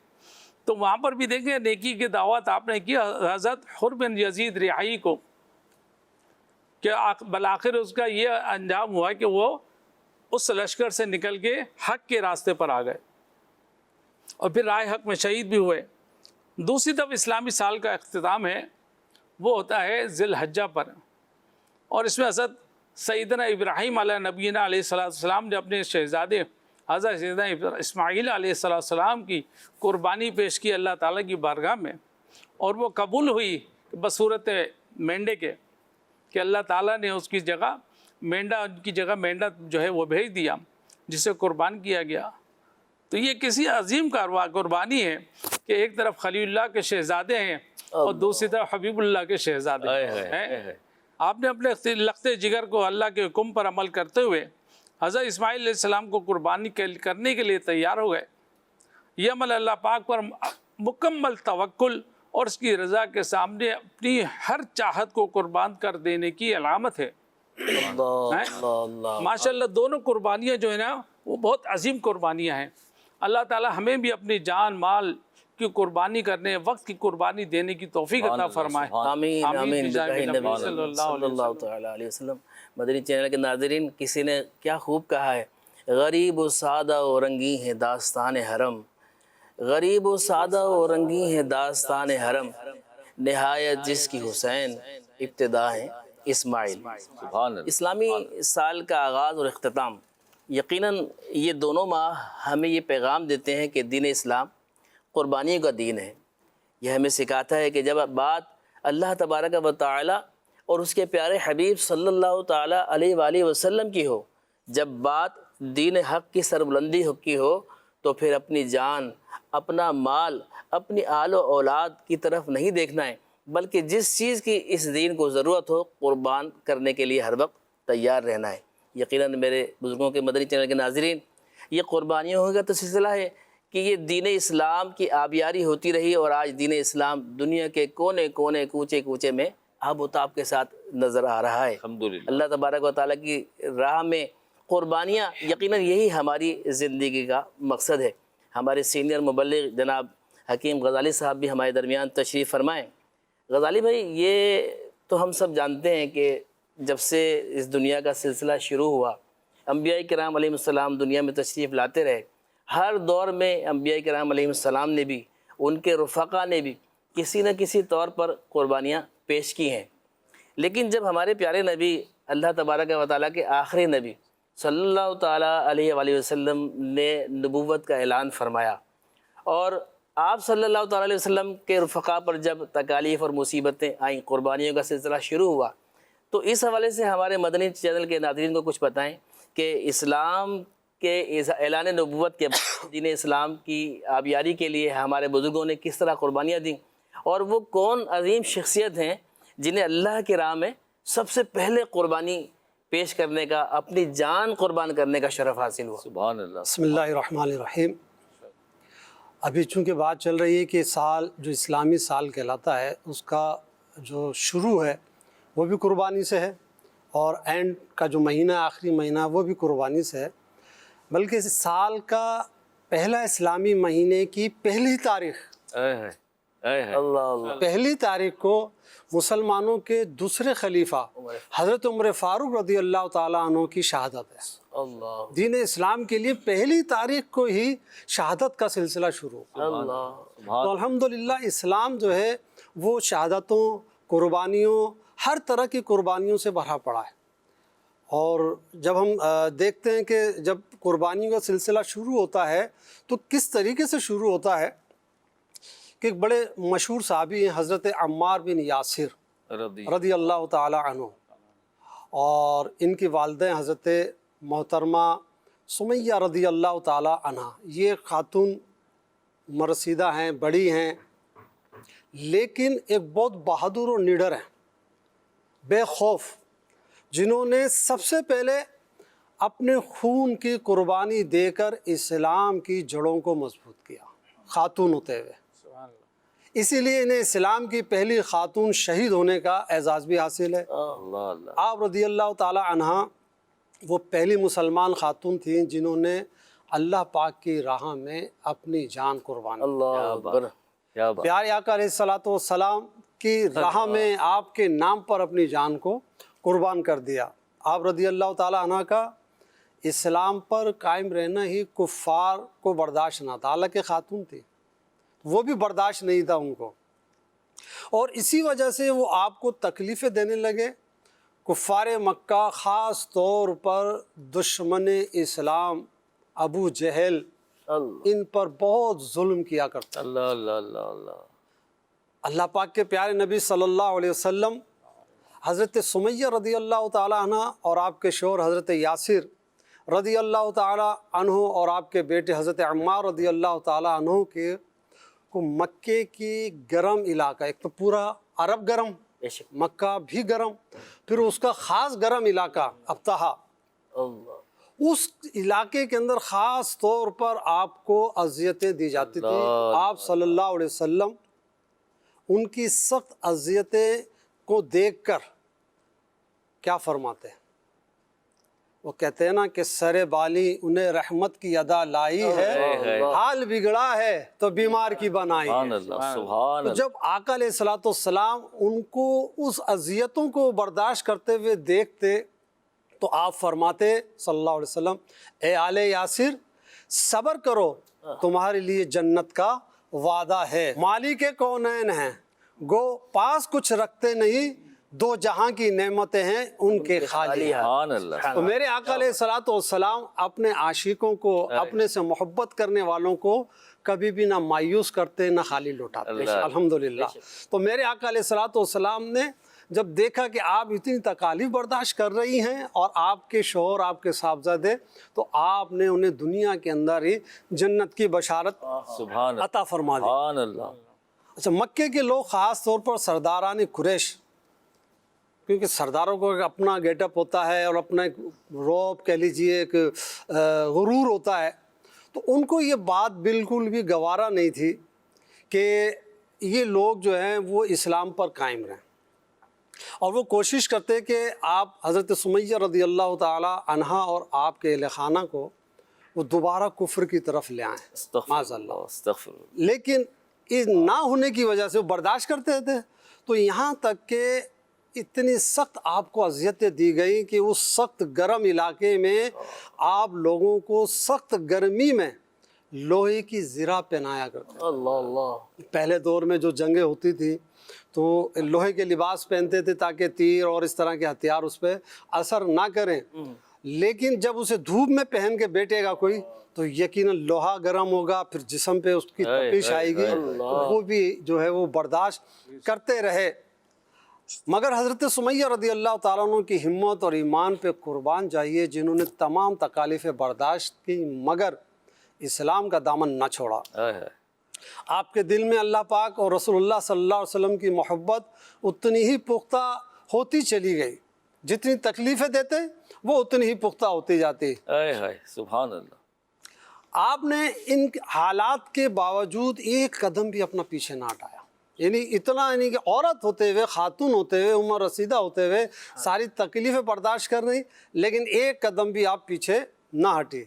تو وہاں پر بھی دیکھیں نیکی کی دعوت آپ نے کی حضرت حر بن یزید رہائی کو، کہ بالآخر اس کا یہ انجام ہوا کہ وہ اس لشکر سے نکل کے حق کے راستے پر آ گئے اور پھر رائے حق میں شہید بھی ہوئے۔ دوسری طرف اسلامی سال کا اختتام ہے، وہ ہوتا ہے ذی الحجہ پر، اور اس میں حضرت سیدنا ابراہیم علیہ نبینا علیہ السلام نے اپنے شہزادے حضرت سیدنا اسماعیل علیہ السلام کی قربانی پیش کی اللہ تعالیٰ کی بارگاہ میں، اور وہ قبول ہوئی بصورت مینڈے کے، کہ اللہ تعالیٰ نے اس کی جگہ مینڈا جو ہے وہ بھیج دیا جسے قربان کیا گیا۔ تو یہ کسی عظیم قربانی ہے کہ ایک طرف خلیل اللہ کے شہزادے ہیں اور دوسری طرف حبیب اللہ کے شہزادے ہیں۔ آپ نے اپنے لختے جگر کو اللہ کے حکم پر عمل کرتے ہوئے حضرت اسماعیل علیہ السلام کو قربانی کرنے کے لیے تیار ہو گئے۔ یہ عمل اللہ پاک پر مکمل توکل اور اس کی رضا کے سامنے اپنی ہر چاہت کو قربان کر دینے کی علامت ہے۔ ماشاء اللہ دونوں قربانیاں جو ہیں نا وہ بہت عظیم قربانیاں ہیں۔ اللہ تعالی ہمیں بھی اپنی جان مال کی قربانی کرنے، وقت کی قربانی دینے کی توفیق عطا فرمائے۔ آمین آمین بجاہ بجاہ نبی نبی صلی اللہ صلی اللہ تعالی علیہ وسلم۔ مدنی چینل کے ناظرین، کسی نے کیا خوب کہا ہے، غریب و سادہ و رنگی ہے داستان حرم، غریب و سادہ و رنگی ہے داستان حرم، نہایت جس کی حسین ابتدا ہے اسماعیل۔ سبحان اللہ۔ اسلامی سال کا آغاز اور اختتام، یقیناً یہ دونوں ماہ ہمیں یہ پیغام دیتے ہیں کہ دین اسلام قربانی کا دین ہے۔ یہ ہمیں سکھاتا ہے کہ جب بات اللہ تبارک و تعالی اور اس کے پیارے حبیب صلی اللہ تعالی علیہ وآلہ وسلم کی ہو، جب بات دین حق کی سربلندی کی ہو، تو پھر اپنی جان، اپنا مال، اپنی آل و اولاد کی طرف نہیں دیکھنا ہے، بلکہ جس چیز کی اس دین کو ضرورت ہو قربان کرنے کے لیے ہر وقت تیار رہنا ہے۔ یقیناً میرے بزرگوں کے مدنی چینل کے ناظرین، یہ قربانیوں کا تو سلسلہ ہے کہ یہ دین اسلام کی آبیاری ہوتی رہی، اور آج دین اسلام دنیا کے کونے کونے کوچے کوچے میں آب و تاب کے ساتھ نظر آ رہا ہے۔ الحمدللہ۔ اللہ تبارک و تعالیٰ کی راہ میں قربانیاں، یقیناً یہی ہماری زندگی کا مقصد ہے۔ ہمارے سینئر مبلغ جناب حکیم غزالی صاحب بھی ہمارے درمیان تشریف فرمائیں۔ غزالی بھائی، یہ تو ہم سب جانتے ہیں کہ جب سے اس دنیا کا سلسلہ شروع ہوا، انبیاء کرام علیہ السلام دنیا میں تشریف لاتے رہے۔ ہر دور میں انبیاء کرام علیہ السلام نے بھی، ان کے رفقا نے بھی کسی نہ کسی طور پر قربانیاں پیش کی ہیں۔ لیکن جب ہمارے پیارے نبی، اللہ تبارک و تعالیٰ کے آخری نبی صلی اللہ تعالیٰ علیہ وآلہ وسلم نے نبوت کا اعلان فرمایا، اور آپ صلی اللہ تعالیٰ علیہ وسلم کے رفقا پر جب تکالیف اور مصیبتیں آئیں، قربانیوں کا سلسلہ شروع ہوا، تو اس حوالے سے ہمارے مدنی چینل کے ناظرین کو کچھ بتائیں کہ اسلام کے اعلان نبوت کے بعد دین اسلام کی آبیاری کے لیے ہمارے بزرگوں نے کس طرح قربانیاں دیں، اور وہ کون عظیم شخصیت ہیں جنہیں اللہ کی راہ میں سب سے پہلے قربانی پیش کرنے کا، اپنی جان قربان کرنے کا شرف حاصل ہوا۔ سبحان اللہ۔ بسم اللہ الرحمن الرحیم۔ ابھی چونکہ بات چل رہی ہے کہ سال جو اسلامی سال کہلاتا ہے، اس کا جو شروع ہے وہ بھی قربانی سے ہے، اور اینڈ کا جو مہینہ، آخری مہینہ، وہ بھی قربانی سے ہے۔ بلکہ اس سال کا پہلا اسلامی مہینے کی پہلی تاریخ، اللہ اللہ، پہلی تاریخ کو مسلمانوں کے دوسرے خلیفہ حضرت عمر فاروق رضی اللہ تعالیٰ عنہ کی شہادت ہے۔ اللہ دین اسلام کے لیے پہلی تاریخ کو ہی شہادت کا سلسلہ شروع ہوا۔ اللہ، تو الحمدللہ اسلام جو ہے وہ شہادتوں، قربانیوں، ہر طرح کی قربانیوں سے بھرا پڑا ہے۔ اور جب ہم دیکھتے ہیں کہ جب قربانیوں کا سلسلہ شروع ہوتا ہے تو کس طریقے سے شروع ہوتا ہے کہ ایک بڑے مشہور صحابی ہیں حضرت عمار بن یاسر رضی اللہ تعالی عنہ، اور ان کی والدہ حضرت محترمہ سمیہ رضی اللہ تعالی عنہ۔ یہ خاتون مرسیدہ ہیں، بڑی ہیں، لیکن ایک بہت بہادر اور نڈر ہیں، بے خوف، جنہوں نے سب سے پہلے اپنے خون کی قربانی دے کر اسلام کی جڑوں کو مضبوط کیا، خاتون ہوتے ہوئے۔ اسی لیے انہیں اسلام کی پہلی خاتون شہید ہونے کا اعزاز بھی حاصل ہے۔ اللہ اللہ۔ آپ رضی اللہ تعالی عنہ وہ پہلی مسلمان خاتون تھیں جنہوں نے اللہ پاک کی راہ میں اپنی جان قربان. اللہ اکبر. کیا بات. پیارے آقا علیہ الصلوۃ والسلام کی راہ میں آپ کے نام پر اپنی جان کو قربان کر دیا. آپ رضی اللہ تعالیٰ عنہ کا اسلام پر قائم رہنا ہی کفار کو برداشت نہ تھا. حالانکہ خاتون تھی, وہ بھی برداشت نہیں تھا ان کو, اور اسی وجہ سے وہ آپ کو تکلیفیں دینے لگے. کفار مکہ خاص طور پر دشمن اسلام ابو جہل ان پر بہت ظلم کیا کرتا. اللہ اللہ اللہ اللہ. اللہ پاک کے پیارے نبی صلی اللہ علیہ وسلم حضرت سمیہ رضی اللہ تعالیٰ عنہ اور آپ کے شوہر حضرت یاسر رضی اللہ تعالیٰ عنہ اور آپ کے بیٹے حضرت عمار رضی اللہ تعالیٰ عنہ کے کو مکے کی گرم علاقہ, ایک تو پورا عرب گرم, مکہ بھی گرم, پھر اس کا خاص گرم علاقہ ابتہا, اس علاقے کے اندر خاص طور پر آپ کو اذیتیں دی جاتی تھی. آپ صلی اللہ علیہ وسلم ان کی سخت اذیتیں کو دیکھ کر کیا فرماتے ہیں؟ وہ کہتے ہیں نا کہ سر بالی انہیں رحمت کی ادا لائی ہے, حال بگڑا ہے تو بیمار کی بنائی سبحان ہے. اللہ سبحان تو جب آقا علیہ الصلوۃ والسلام ان کو اس اذیتوں کو برداشت کرتے ہوئے دیکھتے تو آپ فرماتے صلی اللہ علیہ وسلم, اے آل یاسر صبر کرو, تمہارے لیے جنت کا وعدہ ہے. مالک کونین ہیں, گو پاس کچھ رکھتے نہیں, دو جہاں کی نعمتیں ہیں ان کے خالی. سبحان اللہ. تو میرے آقا علیہ الصلوۃ والسلام اپنے عاشقوں کو, اپنے سے محبت کرنے والوں کو کبھی بھی نہ مایوس کرتے نہ خالی لوٹاتے. الحمدللہ. تو میرے آقا علیہ الصلوۃ والسلام نے جب دیکھا کہ آپ اتنی تکالیف برداشت کر رہی ہیں اور آپ کے شوہر آپ کے صاحبزادے, تو آپ نے انہیں دنیا کے اندر ہی جنت کی بشارت سبحان عطا فرما دی. سبحان اللہ. اچھا, مکے کے لوگ خاص طور پر سرداران قریش, کیونکہ سرداروں کو ایک اپنا گیٹ اپ ہوتا ہے اور اپنا ایک روب کہہ لیجیے, ایک غرور ہوتا ہے, تو ان کو یہ بات بالکل بھی گوارا نہیں تھی کہ یہ لوگ جو ہیں وہ اسلام پر قائم رہیں, اور وہ کوشش کرتے کہ آپ حضرت سمیہ رضی اللہ تعالی عنہا اور آپ کے اہل خانہ کو وہ دوبارہ کفر کی طرف لے آئیں. معاذ اللہ. استغفر اللہ. لیکن اس نہ ہونے کی وجہ سے وہ برداشت کرتے تھے. تو یہاں تک کہ اتنی سخت آپ کو اذیتیں دی گئی کہ اس سخت گرم علاقے میں آپ لوگوں کو سخت گرمی میں لوہے کی زرہ پہنایا کرتے. اللہ اللہ. پہلے دور میں جو جنگیں ہوتی تھی تو لوہے کے لباس پہنتے تھے تاکہ تیر اور اس طرح کے ہتھیار اس پہ اثر نہ کریں, لیکن جب اسے دھوپ میں پہن کے بیٹھے گا کوئی تو یقیناً لوہا گرم ہوگا, پھر جسم پہ اس کی تپش آئے گی, وہ بھی جو ہے وہ برداشت کرتے رہے. مگر حضرت سمیہ رضی اللہ تعالیٰ عنہ کی ہمت اور ایمان پہ قربان جائیے, جنہوں نے تمام تکالیفیں برداشت کی مگر اسلام کا دامن نہ چھوڑا. آپ کے دل میں اللہ پاک اور رسول اللہ صلی اللہ علیہ وسلم کی محبت اتنی ہی پختہ ہوتی چلی گئی, جتنی تکلیفیں دیتے وہ اتنی ہی پختہ ہوتی جاتی. سبحان اللہ. آپ نے ان حالات کے باوجود ایک قدم بھی اپنا پیچھے نہ ہٹایا. یعنی اتنا, یعنی کہ عورت ہوتے ہوئے, خاتون ہوتے ہوئے, عمر رسیدہ ہوتے ہوئے ساری تکلیفیں برداشت کر رہی, لیکن ایک قدم بھی آپ پیچھے نہ ہٹی.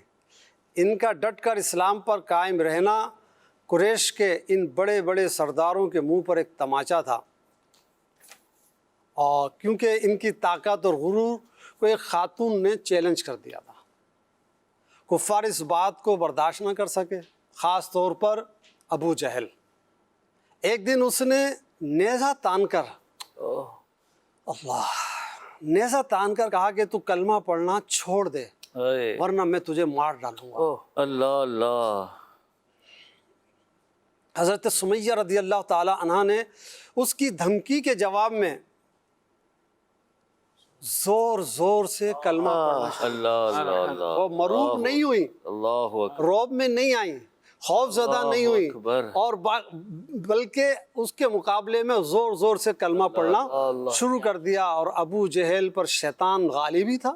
ان کا ڈٹ کر اسلام پر قائم رہنا قریش کے ان بڑے بڑے سرداروں کے منہ پر ایک تماچا تھا, اور کیونکہ ان کی طاقت اور غرور کو ایک خاتون نے چیلنج کر دیا تھا. کفار اس بات کو برداشت نہ کر سکے, خاص طور پر ابو جہل. ایک دن اس نے نیزہ تان کر نیزہ تان کر کہا کہ تو کلمہ پڑھنا چھوڑ دے ورنہ میں تجھے مار ڈالوں گا. اللہ اللہ. حضرت سمیہ رضی اللہ تعالی عنہ نے اس کی دھمکی کے جواب میں زور زور سے کلمہ پڑھنا شروع. اللہ اللہ. وہ مروب نہیں ہوئی, اللہ اکبر. روب میں نہیں آئیں, خوف زدہ نہیں ہوئی, اور بلکہ اس کے مقابلے میں زور زور سے کلمہ پڑھنا شروع کر دیا. اور ابو جہل پر شیطان غالب ہی تھا,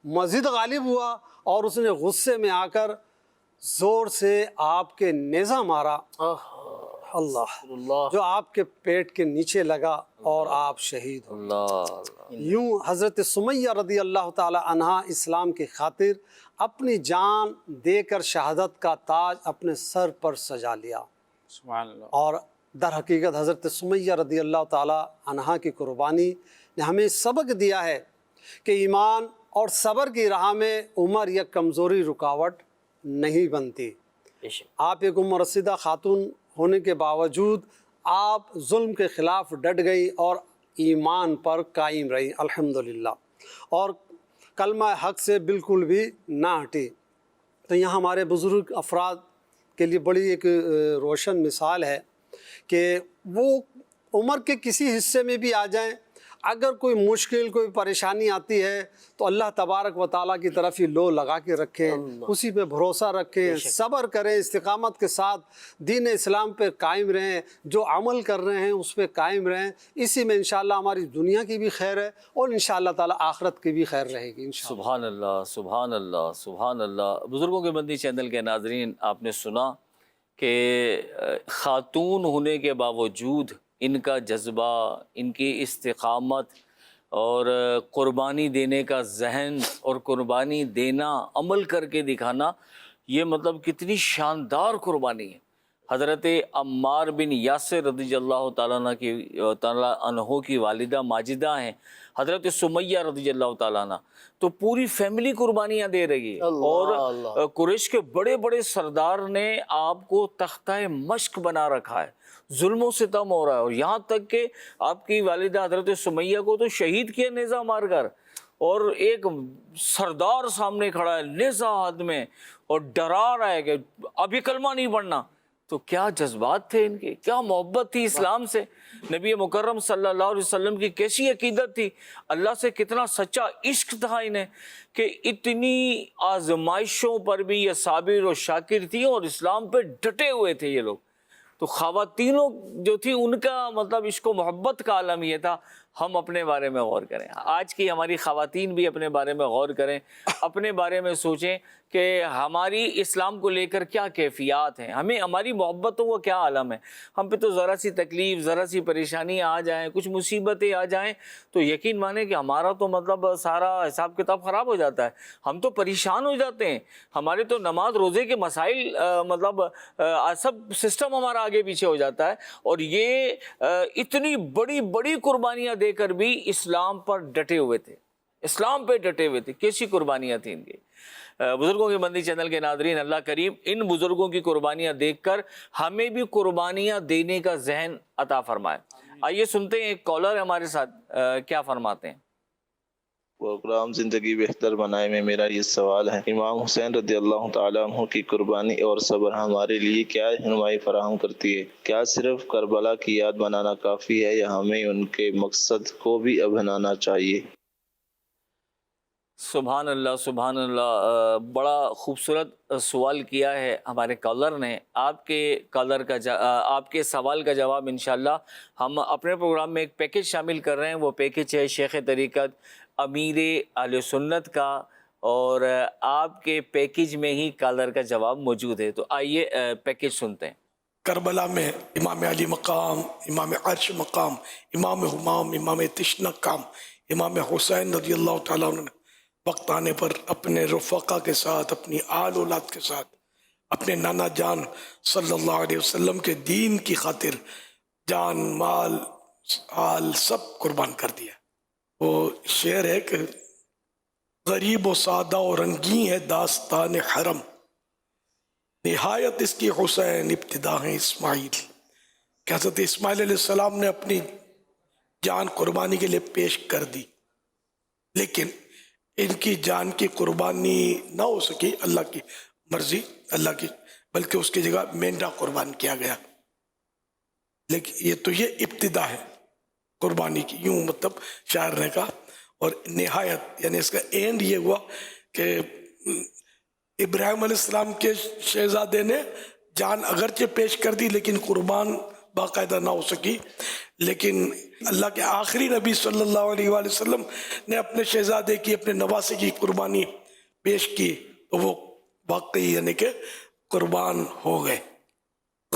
مزید غالب ہوا, اور اس نے غصے میں آ کر زور سے آپ کے نیزہ مارا. اللہ جو آپ کے پیٹ کے نیچے لگا اور آپ شہید ہو۔ اللہ یوں حضرت سمیہ رضی اللہ تعالی عنہا اسلام کی خاطر اپنی جان دے کر شہادت کا تاج اپنے سر پر سجا لیا، سبحان اللہ۔ اور در حقیقت حضرت سمیہ رضی اللہ تعالی عنہا کی قربانی نے ہمیں سبق دیا ہے کہ ایمان اور صبر کی راہ میں عمر یا کمزوری رکاوٹ نہیں بنتی۔ آپ ایک عمر رسیدہ خاتون ہونے کے باوجود آپ ظلم کے خلاف ڈٹ گئی اور ایمان پر قائم رہی الحمدللہ، اور کلمہ حق سے بالکل بھی نہ ہٹی۔ تو یہاں ہمارے بزرگ افراد کے لیے بڑی ایک روشن مثال ہے کہ وہ عمر کے کسی حصے میں بھی آ جائیں، اگر کوئی مشکل کوئی پریشانی آتی ہے تو اللہ تبارک و تعالیٰ کی طرف ہی لو لگا کے رکھیں، اسی پہ بھروسہ رکھیں، صبر کریں، استقامت کے ساتھ دین اسلام پہ قائم رہیں، جو عمل کر رہے ہیں اس پہ قائم رہیں، اسی میں انشاءاللہ ہماری دنیا کی بھی خیر ہے اور انشاءاللہ تعالیٰ آخرت کی بھی خیر رہے گی انشاءاللہ۔ سبحان اللہ سبحان اللہ سبحان اللہ۔ بزرگوں کے مدنی چینل کے ناظرین، آپ نے سنا کہ خاتون ہونے کے باوجود ان کا جذبہ، ان کی استقامت اور قربانی دینے کا ذہن اور قربانی دینا، عمل کر کے دکھانا، یہ مطلب کتنی شاندار قربانی ہے۔ حضرت عمار بن یاسر رضی اللہ تعالیٰ عنہ کی والدہ ماجدہ ہیں، حضرت سمیہ رضی اللہ تعالیٰ عنہ، تو پوری فیملی قربانیاں دے رہی ہے، اور قریش کے بڑے بڑے سردار نے آپ کو تختہ مشق بنا رکھا ہے، ظلم و ستم ہو رہا ہے، اور یہاں تک کہ آپ کی والدہ حضرت سمیہ کو تو شہید کیا نیزہ مار کر، اور ایک سردار سامنے کھڑا ہے نیزہ ہاتھ میں اور ڈرا رہا ہے کہ ابھی کلمہ نہیں پڑھنا۔ تو کیا جذبات تھے ان کے، کیا محبت تھی اسلام سے، نبی مکرم صلی اللہ علیہ وسلم کی کیسی عقیدت تھی، اللہ سے کتنا سچا عشق تھا انہیں کہ اتنی آزمائشوں پر بھی یہ صابر و شاکر تھی اور اسلام پہ ڈٹے ہوئے تھے یہ لوگ۔ تو خواتینوں جو تھی ان کا مطلب عشق و محبت کا عالم یہ تھا۔ ہم اپنے بارے میں غور کریں، آج کی ہماری خواتین بھی اپنے بارے میں غور کریں، اپنے بارے میں سوچیں کہ ہماری اسلام کو لے کر کیا کیفیات ہیں، ہمیں ہماری محبتوں کا کیا عالم ہے۔ ہم پہ تو ذرا سی تکلیف، ذرا سی پریشانی آ جائیں، کچھ مصیبتیں آ جائیں تو یقین مانیں کہ ہمارا تو مطلب سارا حساب کتاب خراب ہو جاتا ہے، ہم تو پریشان ہو جاتے ہیں، ہمارے تو نماز روزے کے مسائل مطلب سب سسٹم ہمارا آگے پیچھے ہو جاتا ہے، اور یہ اتنی بڑی بڑی قربانیاں دے کر بھی اسلام پر ڈٹے ہوئے تھے، اسلام پہ ڈٹے ہوئے تھے۔ کیسی قربانیاں تھیں ان کی۔ بزرگوں کے مدنی چینل کے ناظرین، اللہ کریم ان بزرگوں کی قربانیاں دیکھ کر ہمیں بھی قربانیاں دینے کا ذہن عطا فرمائے۔ آئیے سنتے ہیں ایک کالر ہمارے ساتھ کیا فرماتے ہیں۔ پروگرام زندگی بہتر بنائے میں میرا یہ سوال ہے، امام حسین رضی اللہ تعالیٰ عنہ کی قربانی اور صبر ہمارے لیے کیا رہنمائی فراہم کرتی ہے؟ کیا صرف کربلا کی یاد بنانا کافی ہے یا ہمیں ان کے مقصد کو بھی اپنانا چاہیے؟ سبحان اللہ سبحان اللہ، بڑا خوبصورت سوال کیا ہے ہمارے کالر نے۔ آپ کے کالر کا آپ کے سوال کا جواب انشاءاللہ ہم اپنے پروگرام میں ایک پیکج شامل کر رہے ہیں۔ وہ پیکج ہے شیخ طریقت امیر اہل سنت کا، اور آپ کے پیکج میں ہی کالر کا جواب موجود ہے۔ تو آئیے پیکج سنتے ہیں۔ کربلا میں امام علی مقام، امام عرش مقام، امام حمام، امام تشنقام، امام حسین رضی اللہ تعالیٰ عنہ وقت آنے پر اپنے رفقا کے ساتھ، اپنی آل اولاد کے ساتھ، اپنے نانا جان صلی اللہ علیہ وسلم کے دین کی خاطر جان، مال، آل سب قربان کر دیا۔ وہ شعر ہے کہ غریب و سادہ و رنگین ہے داستان حرم، نہایت اس کی حسین ابتدا ہے اسماعیل۔ کہ حضرت اسماعیل علیہ السلام نے اپنی جان قربانی کے لیے پیش کر دی، لیکن ان کی جان کی قربانی نہ ہو سکی، اللہ کی مرضی، اللہ کی، بلکہ اس کی جگہ مینڈا قربان کیا گیا۔ لیکن یہ ابتدا ہے قربانی کی، یوں مطلب شاعر نے کہا، اور نہایت یعنی اس کا اینڈ یہ ہوا کہ ابراہیم علیہ السلام کے شہزادے نے جان اگرچہ پیش کر دی لیکن قربان باقاعدہ نہ ہو سکی، لیکن اللہ کے آخری نبی صلی اللہ علیہ وآلہ وسلم نے اپنے شہزادے کی، اپنے نواسے کی قربانی پیش کی، تو وہ واقعی یعنی کہ قربان ہو گئے۔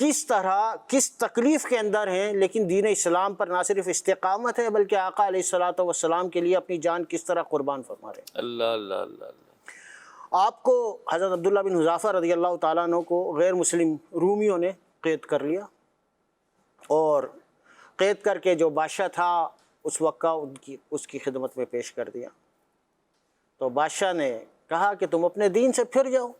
کس طرح کس تکلیف کے اندر ہیں، لیکن دین اسلام پر نہ صرف استقامت ہے بلکہ آقا علیہ الصلوۃ والسلام کے لیے اپنی جان کس طرح قربان فرما رہے ہیں۔ اللہ اللہ اللہ اللہ۔ آپ کو حضرت عبداللہ بن حذافہ رضی اللہ تعالیٰ عنہ کو غیر مسلم رومیوں نے قید کر لیا، اور قید کر کے جو بادشاہ تھا اس وقت کا اس کی خدمت میں پیش کر دیا۔ تو بادشاہ نے کہا کہ تم اپنے دین سے پھر جاؤ،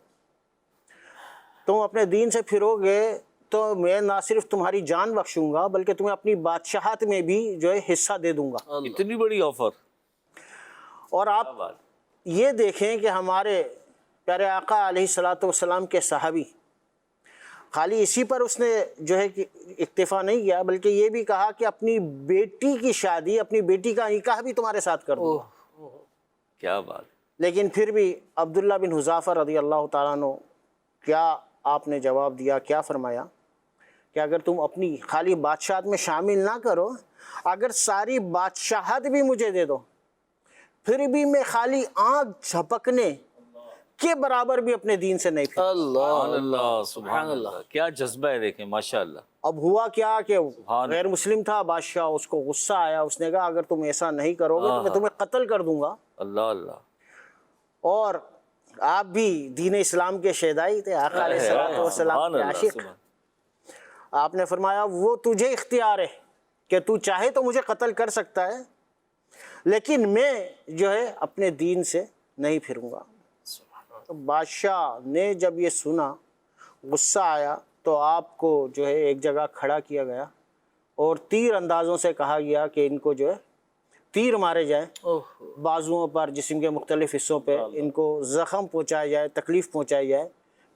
تم اپنے دین سے پھرو گے تو میں نہ صرف تمہاری جان بخشوں گا بلکہ تمہیں اپنی بادشاہت میں بھی جو ہے حصہ دے دوں گا۔ اتنی بڑی آفر۔ اور آپ یہ دیکھیں کہ ہمارے پیارے آقا علیہ الصلوۃ والسلام کے صحابی خالی اسی پر اس نے جو ہے کہ اکتفا نہیں کیا بلکہ یہ بھی کہا کہ اپنی بیٹی کی شادی، اپنی بیٹی کا نکاح بھی تمہارے ساتھ کر دوں گا۔ کیا بات۔ لیکن پھر بھی عبداللہ بن حذافہ رضی اللہ تعالیٰ عنہ کیا آپ نے جواب دیا، کیا فرمایا کہ اگر تم اپنی خالی بادشاہت میں شامل نہ کرو، اگر ساری بادشاہت بھی مجھے دے دو، پھر بھی میں خالی آنکھ جھپکنے کے برابر بھی اپنے دین سے نہیں پھر۔ سبحان اللہ سبحان اللہ، کیا جذبہ ہے، دیکھیں ماشاءاللہ۔ اب ہوا کیا کہ غیر مسلم تھا بادشاہ، اس کو غصہ آیا، اس نے کہا اگر تم ایسا نہیں کرو گے تو میں تمہیں قتل کر دوں گا۔ اللہ اللہ۔ اور آپ بھی دین اسلام کے شیدائی تھے، آقا علیہ الصلوۃ والسلام کے عاشق۔ آپ نے فرمایا وہ تجھے اختیار ہے کہ تو چاہے تو مجھے قتل کر سکتا ہے، لیکن میں جو ہے اپنے دین سے نہیں پھروں گا۔ تو بادشاہ نے جب یہ سنا، غصہ آیا، تو آپ کو جو ہے ایک جگہ کھڑا کیا گیا اور تیر اندازوں سے کہا گیا کہ ان کو جو ہے تیر مارے جائیں، بازوؤں پر، جسم کے مختلف حصوں پہ ان کو زخم پہنچایا جائے، تکلیف پہنچائی جائے،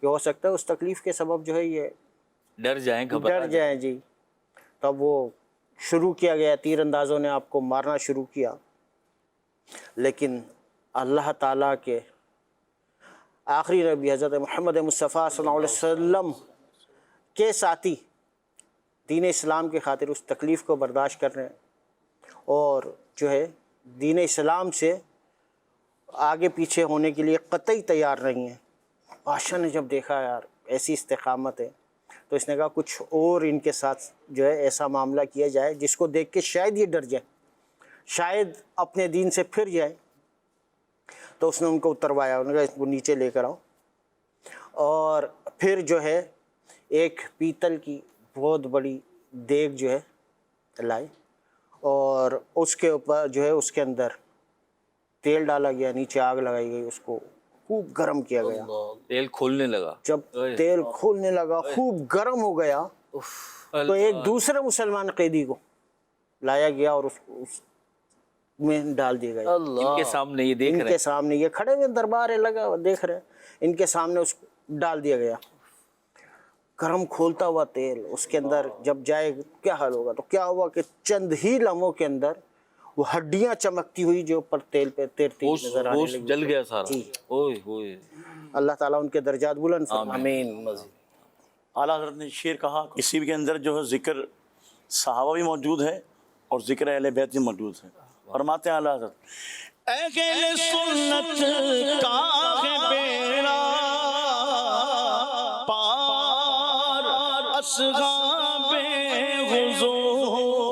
کہ ہو سکتا ہے اس تکلیف کے سبب جو ہے یہ ڈر جائیں، گھبرا ڈر جائیں۔ جی تب وہ شروع کیا گیا، تیر اندازوں نے آپ کو مارنا شروع کیا، لیکن اللہ تعالیٰ کے آخری نبی حضرت محمد مصطفیٰ صلی اللہ علیہ وسلم کے ساتھی دین اسلام کی خاطر اس تکلیف کو برداشت کر رہے ہیں اور جو ہے دین اسلام سے آگے پیچھے ہونے کے لیے قطعی تیار نہیں ہیں۔ بادشاہ نے جب دیکھا یار ایسی استقامت ہے تو اس نے کہا کچھ اور ان کے ساتھ جو ہے ایسا معاملہ کیا جائے جس کو دیکھ کے شاید یہ ڈر جائے، شاید اپنے دین سے پھر جائے۔ تو اس نے ان کو اتروایا، انہوں نے کہا اس کو نیچے لے کر آؤ، اور پھر جو ہے ایک پیتل کی بہت بڑی دیگ جو ہے لائے، اور اس کے اوپر جو ہے اس کے اندر تیل ڈالا گیا، نیچے آگ لگائی گئی، اس کو خوب گرم کیا گیا۔ تیل کھولنے لگا۔ جب تیل کھولنے لگا، خوب گرم ہو گیا، تو ایک دوسرے مسلمان قیدی کو لایا گیا اور اس میں ڈال دیا گیا۔ ان کے سامنے یہ دیکھ ان رہے کے سامنے یہ کھڑے ہوئے دربار ہے لگا دیکھ رہے ہیں، ان کے سامنے اس کو ڈال دیا گیا۔ گرم کھولتا ہوا تیل اس کے اندر جب جائے کیا حال ہوگا؟ تو کیا ہوا کہ چند ہی لمحوں کے اندر وہ ہڈیاں چمکتی ہوئی جو اوپر تیل پہ تیرتی نظر آنے لگی۔ جل گیا سارا۔ جی اوئے ہوئے۔ اللہ تعالیٰ ان کے درجات بلند فرمائے۔ آمین۔ مزید اعلیٰ حضرت نے شعر کہا، اسی کے اندر جو ہے ذکر صحابہ بھی موجود ہے اور ذکر اہل بیت بھی موجود ہے۔ فرماتے ہیں اعلیٰ حضرت اہل سنت کا ہے بیڑا پار، اصحاب حضور،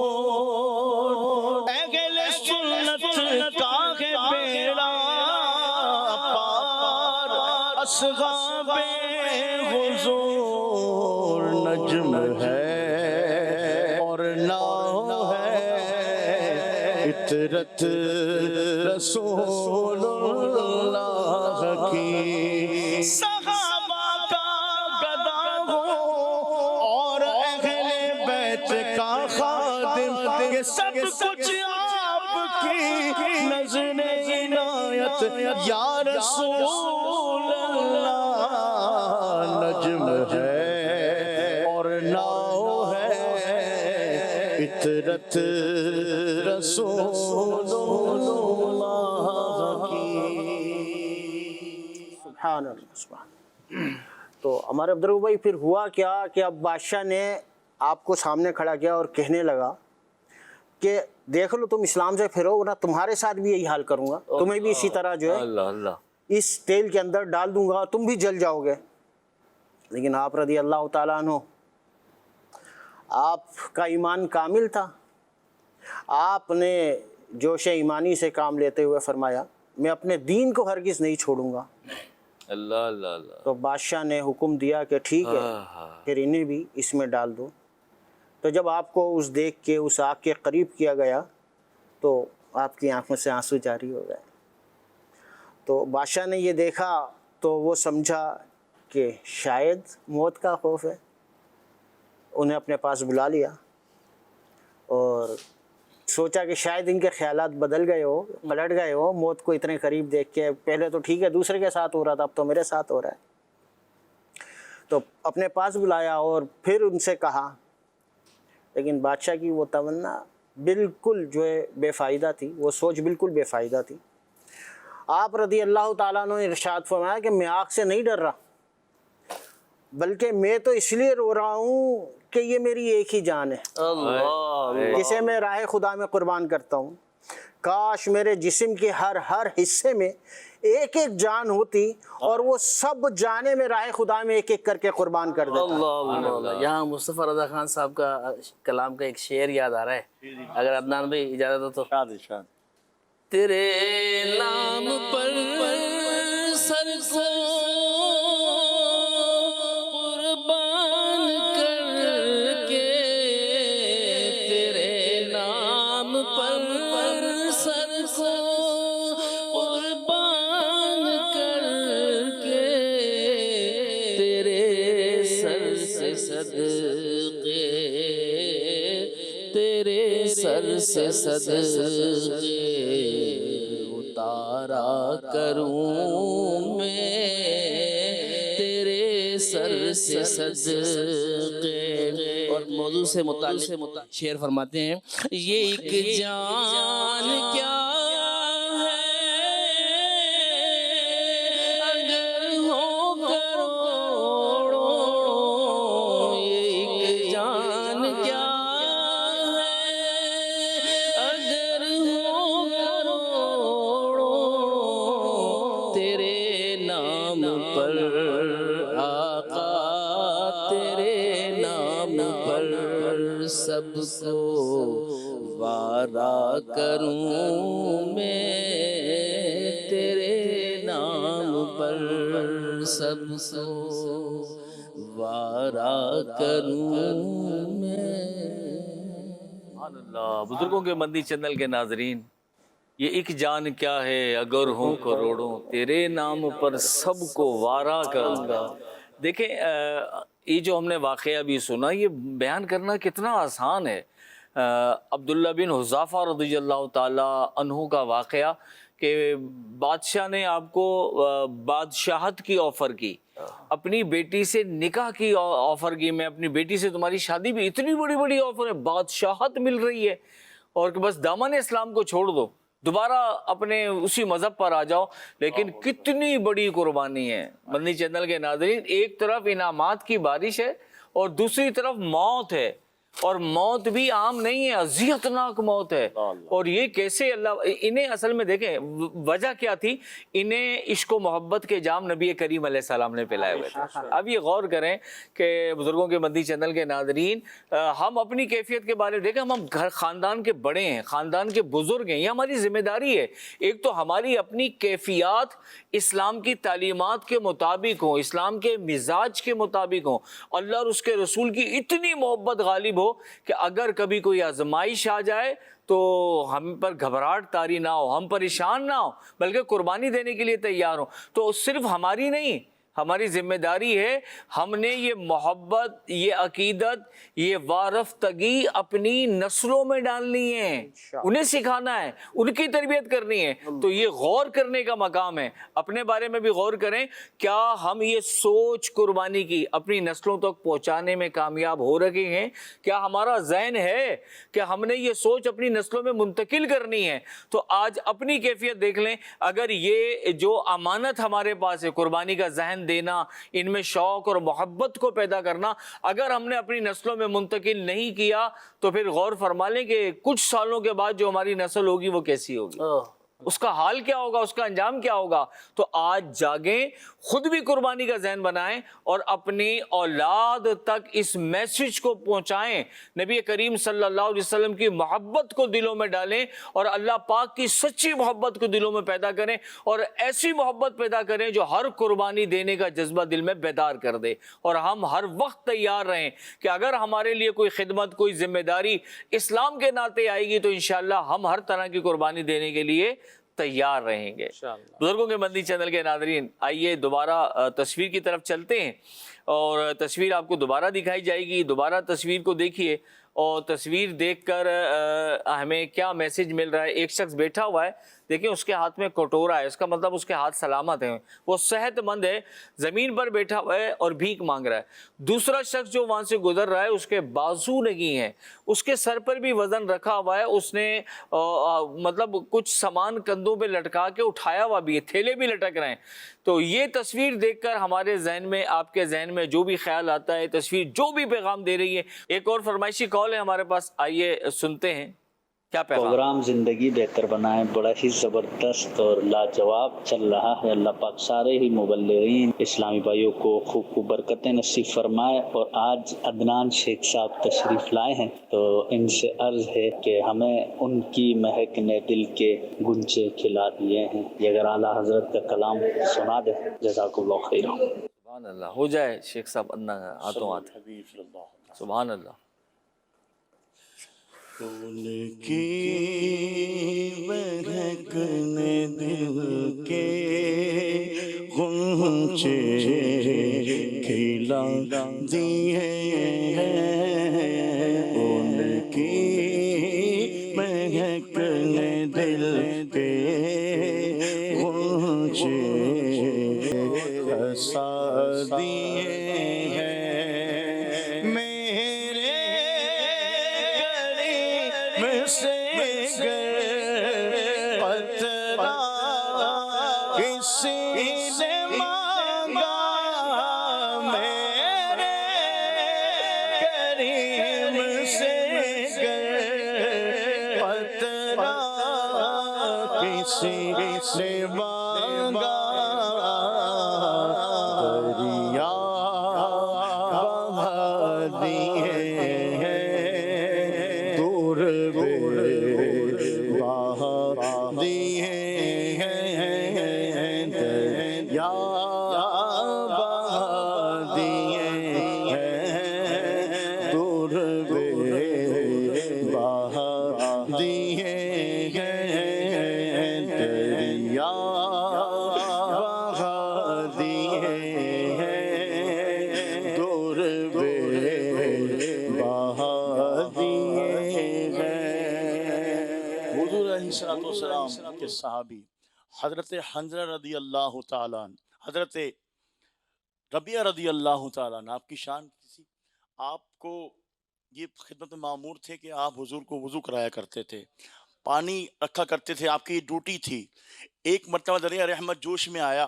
اہل سنت کا ہے بیڑا پار، اصحاب حضور، نجم ہے اور ناؤ ہے عطرت رسول اللہ کی، صحابہ کا گدا ہو اور اہل بیت کا خادم، یہ سب کچھ آپ کی نظر عنایت یا رسول اللہ، نجم ہے اور ناؤ ہے عطرت رسول اللہ کی۔ سبحان اللہ سبحان۔ تو ہمارے عبدالرؤف بھائی پھر ہوا کیا کہ اب بادشاہ نے آپ کو سامنے کھڑا کیا اور کہنے لگا کہ دیکھ لو تم اسلام سے پھرو ورنہ تمہارے ساتھ بھی یہی حال کروں گا، تمہیں بھی اسی طرح جو ہے اللہ اللہ اس تیل کے اندر ڈال دوں گا، تم بھی جل جاؤ گے۔ لیکن آپ رضی اللہ تعالیٰ عنہ آپ کا ایمان کامل تھا. آپ نے جوش ایمانی سے کام لیتے ہوئے فرمایا میں اپنے دین کو ہرگز نہیں چھوڑوں گا. اللہ اللہ اللہ. تو بادشاہ نے حکم دیا کہ ٹھیک ہے پھر انہیں بھی اس میں ڈال دو. تو جب آپ کو اس دیکھ کے اس آگ کے قریب کیا گیا تو آپ کی آنکھوں سے آنسو جاری ہو گئے. تو بادشاہ نے یہ دیکھا تو وہ سمجھا کہ شاید موت کا خوف ہے. انہیں اپنے پاس بلا لیا اور سوچا کہ شاید ان کے خیالات بدل گئے ہو، پلٹ گئے ہو موت کو اتنے قریب دیکھ کے. پہلے تو ٹھیک ہے دوسرے کے ساتھ ہو رہا تھا، اب تو میرے ساتھ ہو رہا ہے. تو اپنے پاس بلایا اور پھر ان سے کہا، لیکن بادشاہ کی وہ تمنا بالکل جو ہے بے فائدہ تھی، وہ سوچ بالکل بے فائدہ تھی. آپ رضی اللہ تعالیٰ عنہ نے ارشاد فرمایا کہ میں آگ سے نہیں ڈر رہا، بلکہ میں تو اس لیے رو رہا ہوں کہ یہ میری ایک ہی جان ہے جسے میں راہ خدا میں قربان کرتا ہوں. کاش میرے جسم کے ہر حصے میں ایک ایک جان ہوتی اور وہ سب جانیں میں راہ خدا میں ایک ایک کر کے قربان کر دیتا. اللہ. یہاں مصطفیٰ رضا خان صاحب کا کلام کا ایک شعر یاد آ رہا ہے، اگر عدنان بھائی اجازت ہو تو. ارشاد تیرے نام پر سر کو قربان کر کے، تیرے نام پر سر کو قربان کر کے، تیرے سر سے صدقے، تیرے سر سے صدقے اتارا کروں میں، تیرے سر سے صدقے. اور موضوع سے متعلق شعر فرماتے ہیں، یہ ایک جان کیا ہے اگر ہو کروڑوں، یہ ایک جان کیا سب کو وعدہ کروں میں، تیرے نام پر سب کو وعدہ کروں میں. سبحان اللہ. بزرگوں کے مدنی چینل کے ناظرین، یہ ایک جان کیا ہے اگر ہوں کروڑوں، تیرے نام پر سب کو وارا کروں گا. دیکھیں یہ جو ہم نے واقعہ بھی سنا، یہ بیان کرنا کتنا آسان ہے. عبداللہ بن حذافہ رضی اللہ تعالیٰ عنہ کا واقعہ کہ بادشاہ نے آپ کو بادشاہت کی آفر کی، اپنی بیٹی سے نکاح کی آفر کی، میں اپنی بیٹی سے تمہاری شادی بھی، اتنی بڑی بڑی آفر ہے، بادشاہت مل رہی ہے اور کہ بس دامن اسلام کو چھوڑ دو، دوبارہ اپنے اسی مذہب پر آ جاؤ. لیکن کتنی بڑی قربانی ہے مدنی چینل کے ناظرین. ایک طرف انعامات کی بارش ہے اور دوسری طرف موت ہے، اور موت بھی عام نہیں ہے، اذیتناک موت ہے. اور یہ کیسے اللہ انہیں اصل میں دیکھیں وجہ کیا تھی، انہیں عشق و محبت کے جام نبی کریم علیہ السلام نے پلائے ہوئے تھے. اب یہ غور کریں کہ بزرگوں کے مدنی چینل کے ناظرین، ہم اپنی کیفیت کے بارے میں دیکھیں، ہم گھر خاندان کے بڑے ہیں، خاندان کے بزرگ ہیں، یہ ہماری ذمہ داری ہے. ایک تو ہماری اپنی کیفیات اسلام کی تعلیمات کے مطابق ہوں، اسلام کے مزاج کے مطابق ہوں، اللہ اور اس کے رسول کی اتنی محبت غالب ہو کہ اگر کبھی کوئی آزمائش آ جائے تو ہم پر گھبراہٹ طاری نہ ہو، ہم پریشان نہ ہو، بلکہ قربانی دینے کے لیے تیار ہوں. تو صرف ہماری نہیں، ہماری ذمہ داری ہے، ہم نے یہ محبت، یہ عقیدت، یہ وارفتگی اپنی نسلوں میں ڈالنی ہے، انہیں سکھانا ہے، ان کی تربیت کرنی ہے. تو یہ غور کرنے کا مقام ہے. اپنے بارے میں بھی غور کریں، کیا ہم یہ سوچ قربانی کی اپنی نسلوں تک پہنچانے میں کامیاب ہو رہے ہیں؟ کیا ہمارا ذہن ہے کہ ہم نے یہ سوچ اپنی نسلوں میں منتقل کرنی ہے؟ تو آج اپنی کیفیت دیکھ لیں. اگر یہ جو امانت ہمارے پاس ہے، قربانی کا ذہن دینا، ان میں شوق اور محبت کو پیدا کرنا، اگر ہم نے اپنی نسلوں میں منتقل نہیں کیا تو پھر غور فرما لیں کہ کچھ سالوں کے بعد جو ہماری نسل ہوگی وہ کیسی ہوگی. اس کا حال کیا ہوگا، اس کا انجام کیا ہوگا؟ تو آج جاگیں، خود بھی قربانی کا ذہن بنائیں اور اپنی اولاد تک اس میسج کو پہنچائیں، نبی کریم صلی اللہ علیہ وسلم کی محبت کو دلوں میں ڈالیں اور اللہ پاک کی سچی محبت کو دلوں میں پیدا کریں، اور ایسی محبت پیدا کریں جو ہر قربانی دینے کا جذبہ دل میں بیدار کر دے، اور ہم ہر وقت تیار رہیں کہ اگر ہمارے لیے کوئی خدمت، کوئی ذمہ داری اسلام کے ناطے آئے گی تو انشاءاللہ ہم ہر طرح کی قربانی دینے کے لیے تیار رہیں گے۔ بزرگوں کے مدنی چینل کے ناظرین، آئیے دوبارہ تصویر کی طرف چلتے ہیں، اور تصویر آپ کو دوبارہ دکھائی جائے گی۔ دوبارہ تصویر کو دیکھیے اور تصویر دیکھ کر ہمیں کیا میسج مل رہا ہے۔ ایک شخص بیٹھا ہوا ہے، دیکھیں اس کے ہاتھ میں کٹورا ہے، اس کا مطلب اس کے ہاتھ سلامت ہیں، وہ صحت مند ہے، زمین پر بیٹھا ہوا ہے اور بھیک مانگ رہا ہے۔ دوسرا شخص جو وہاں سے گزر رہا ہے، اس کے بازو نہیں ہیں، اس کے سر پر بھی وزن رکھا ہوا ہے، اس نے مطلب کچھ سامان کندھوں پہ لٹکا کے اٹھایا ہوا بھی ہے، تھیلے بھی لٹک رہے ہیں۔ تو یہ تصویر دیکھ کر ہمارے ذہن میں، آپ کے ذہن میں جو بھی خیال آتا ہے، تصویر جو بھی پیغام دے رہی ہے۔ ایک اور فرمائشی کال ہے ہمارے پاس، آئیے سنتے ہیں کیا پیغام۔ پروگرام زندگی بہتر بنائیں بڑا ہی زبردست اور لاجواب چل رہا ہے۔ اللہ پاک سارے ہی مبلغین اسلامی بھائیوں کو خوب خوب برکتیں نصیب فرمائے۔ اور آج عدنان شیخ صاحب تشریف لائے ہیں، تو ان سے عرض ہے کہ ہمیں ان کی مہک نے دل کے گنچے کھلا دیے ہیں۔ یہ اگر اعلیٰ حضرت کا کلام سنا دیں، جزاک اللہ خیر۔ سبحان اللہ، ہو جائے شیخ صاحب ہاتھوں ہاتھ۔ سبحان اللہ۔ ان کی مہک نے دل کے غنچے کھلا دیے ہیں، ان کی مہک نے دل کے غنچے ہنسا دیے ہیں۔ کے صحابی حضرت حنظلہ رضی اللہ تعالیٰ عنہ، حضرت ربیعہ رضی اللہ تعالیٰ عنہ، آپ کی شان کسی، آپ کو یہ خدمت میں مامور تھے کہ آپ حضور کو وضو کرایا کرتے تھے، پانی رکھا کرتے تھے، آپ کی ڈیوٹی تھی۔ ایک مرتبہ دریا رحمت جوش میں آیا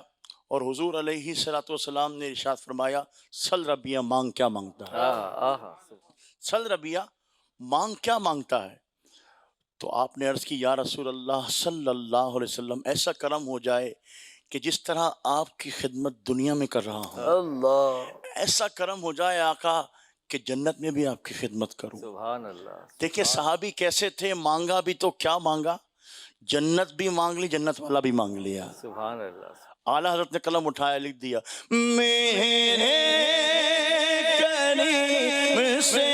اور حضور علیہ السلام نے ارشاد فرمایا، سل ربیعہ مانگ کیا مانگتا ہے، سل ربیعہ مانگ کیا مانگتا ہے؟ تو آپ نے عرض کی، یا رسول اللہ صلی اللہ علیہ وسلم، ایسا کرم ہو جائے کہ جس طرح آپ کی خدمت دنیا میں کر رہا ہوں، اللہ ایسا کرم ہو جائے آقا کہ جنت میں بھی آپ کی خدمت کروں۔ سبحان اللہ۔ دیکھیں صحابی کیسے تھے، مانگا بھی تو کیا مانگا، جنت بھی مانگ لی، جنت والا بھی مانگ لیا۔ سبحان اللہ۔ اعلیٰ حضرت نے قلم اٹھایا، لکھ دیا، میرے کریم سے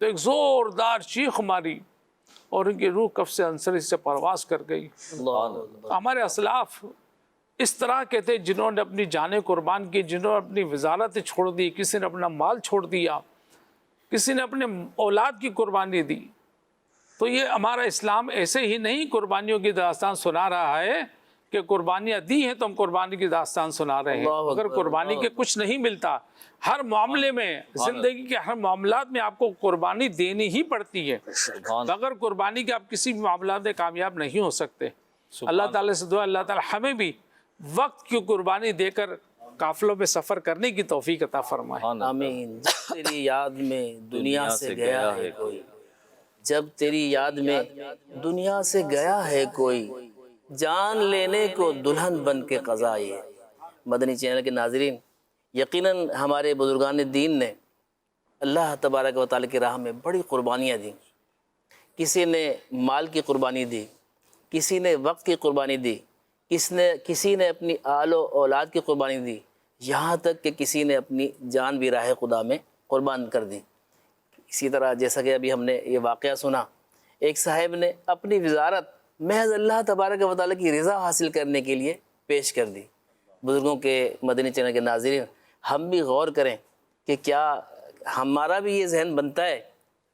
تو ایک زوردار چیخ ماری اور ان کی روح کف سے انصری سے پرواز کر گئی۔ ہمارے اسلاف اس طرح کے تھے جنہوں نے اپنی جانیں قربان کی، جنہوں نے اپنی وزارتیں چھوڑ دی، کسی نے اپنا مال چھوڑ دیا، کسی نے اپنے اولاد کی قربانی دی۔ تو یہ ہمارا اسلام ایسے ہی نہیں قربانیوں کی داستان سنا رہا ہے کہ قربانیاں دی ہیں تو ہم قربانی کی داستان سنا رہے ہیں۔ اگر قربانی کے کچھ نہیں ملتا، ہر معاملے میں، زندگی کے ہر معاملات میں آپ کو قربانی دینی ہی پڑتی ہے۔ بغیر قربانی کے آپ کسی بھی معاملات میں کامیاب نہیں ہو سکتے۔ اللہ تعالیٰ سے دعا اللہ تعالیٰ ہمیں بھی وقت کی قربانی دے کر قافلوں میں سفر کرنے کی توفیق عطا فرمائے۔ آمین۔ جب تیری یاد میں دنیا سے گیا ہے کوئی، جب تیری یاد میں دنیا سے گیا ہے کوئی، جان لینے کو دلہن بن کے قضا یہ۔ مدنی چینل کے ناظرین، یقیناً ہمارے بزرگان دین نے اللہ تبارک و تعالیٰ کی راہ میں بڑی قربانیاں دیں۔ کسی نے مال کی قربانی دی، کسی نے وقت کی قربانی دی، کسی نے اپنی آل و اولاد کی قربانی دی، یہاں تک کہ کسی نے اپنی جان بھی راہ خدا میں قربان کر دی۔ اسی طرح جیسا کہ ابھی ہم نے یہ واقعہ سنا، ایک صاحب نے اپنی وزارت محض اللہ تبارک و تعالیٰ کی رضا حاصل کرنے کے لیے پیش کر دی۔ بزرگوں کے مدنی چینل کے ناظرین، ہم بھی غور کریں کہ کیا ہمارا بھی یہ ذہن بنتا ہے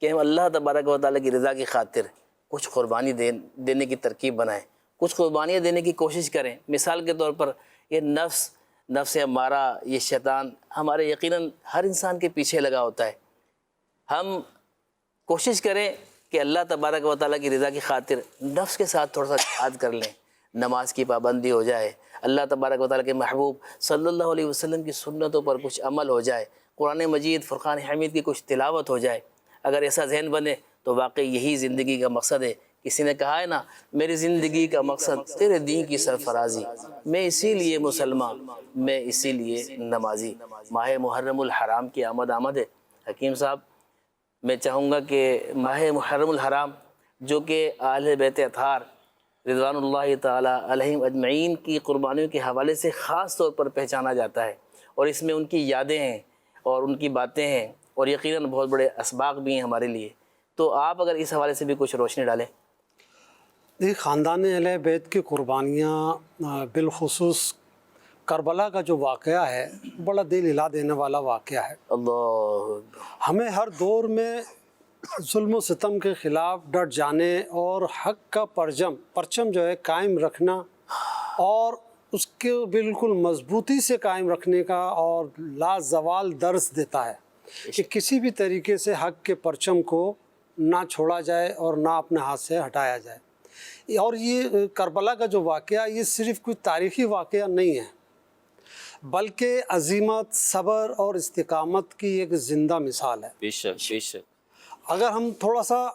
کہ ہم اللہ تبارک و تعالیٰ کی رضا کی خاطر کچھ قربانی دینے کی ترکیب بنائیں، کچھ قربانیاں دینے کی کوشش کریں۔ مثال کے طور پر یہ نفس ہمارا، یہ شیطان ہمارے یقیناً ہر انسان کے پیچھے لگا ہوتا ہے۔ ہم کوشش کریں کہ اللہ تبارک و تعالیٰ کی رضا کی خاطر نفس کے ساتھ تھوڑا سا جہاد کر لیں، نماز کی پابندی ہو جائے، اللہ تبارک و تعالیٰ کے محبوب صلی اللہ علیہ وسلم کی سنتوں پر کچھ عمل ہو جائے، قرآن مجید فرقان حمید کی کچھ تلاوت ہو جائے۔ اگر ایسا ذہن بنے تو واقعی یہی زندگی کا مقصد ہے۔ کسی نے کہا ہے نا، میری زندگی کا مقصد تیرے دین کی سرفرازی، میں اسی لیے مسلمان، میں اسی لیے نمازی۔ ماہ محرم الحرام کی آمد ہے۔ حکیم صاحب، میں چاہوں گا کہ ماہ محرم الحرام جو کہ اہل بیت اطہار رضوان اللہ تعالی علیہم اجمعین کی قربانیوں کے حوالے سے خاص طور پر پہچانا جاتا ہے، اور اس میں ان کی یادیں ہیں اور ان کی باتیں ہیں، اور یقیناً بہت بڑے اسباق بھی ہیں ہمارے لیے۔ تو آپ اگر اس حوالے سے بھی کچھ روشنی ڈالیں۔ دیکھ، خاندان اہل بیت کی قربانیاں، بالخصوص کربلا کا جو واقعہ ہے، بڑا دل ہلا دینے والا واقعہ ہے۔ اللہ، ہمیں ہر دور میں ظلم و ستم کے خلاف ڈٹ جانے اور حق کا پرچم جو ہے قائم رکھنا، اور اس کو بالکل مضبوطی سے قائم رکھنے کا اور لازوال درس دیتا ہے کہ کسی بھی طریقے سے حق کے پرچم کو نہ چھوڑا جائے اور نہ اپنے ہاتھ سے ہٹایا جائے۔ اور یہ کربلا کا جو واقعہ، یہ صرف کوئی تاریخی واقعہ نہیں ہے، بلکہ عزیمت، صبر اور استقامت کی ایک زندہ مثال ہے۔ بے شک بے شک۔ اگر ہم تھوڑا سا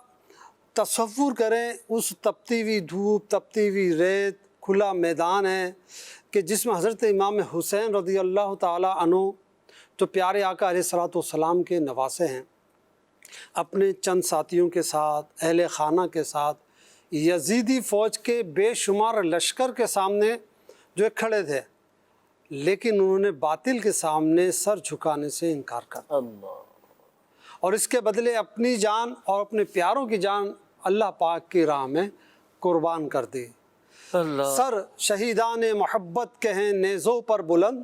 تصور کریں، اس تپتی ہوئی دھوپ، تپتی ہوئی ریت، کھلا میدان ہے کہ جس میں حضرت امام حسین رضی اللہ تعالیٰ عنہ، جو پیارے آقا علیہ السلام کے نواسے ہیں، اپنے چند ساتھیوں کے ساتھ، اہل خانہ کے ساتھ، یزیدی فوج کے بے شمار لشکر کے سامنے جو کھڑے تھے، لیکن انہوں نے باطل کے سامنے سر جھکانے سے انکار کر دیا، اور اس کے بدلے اپنی جان اور اپنے پیاروں کی جان اللہ پاک کی راہ میں قربان کر دی۔ سر شہیدان محبت کے ہیں نیزوں پر بلند،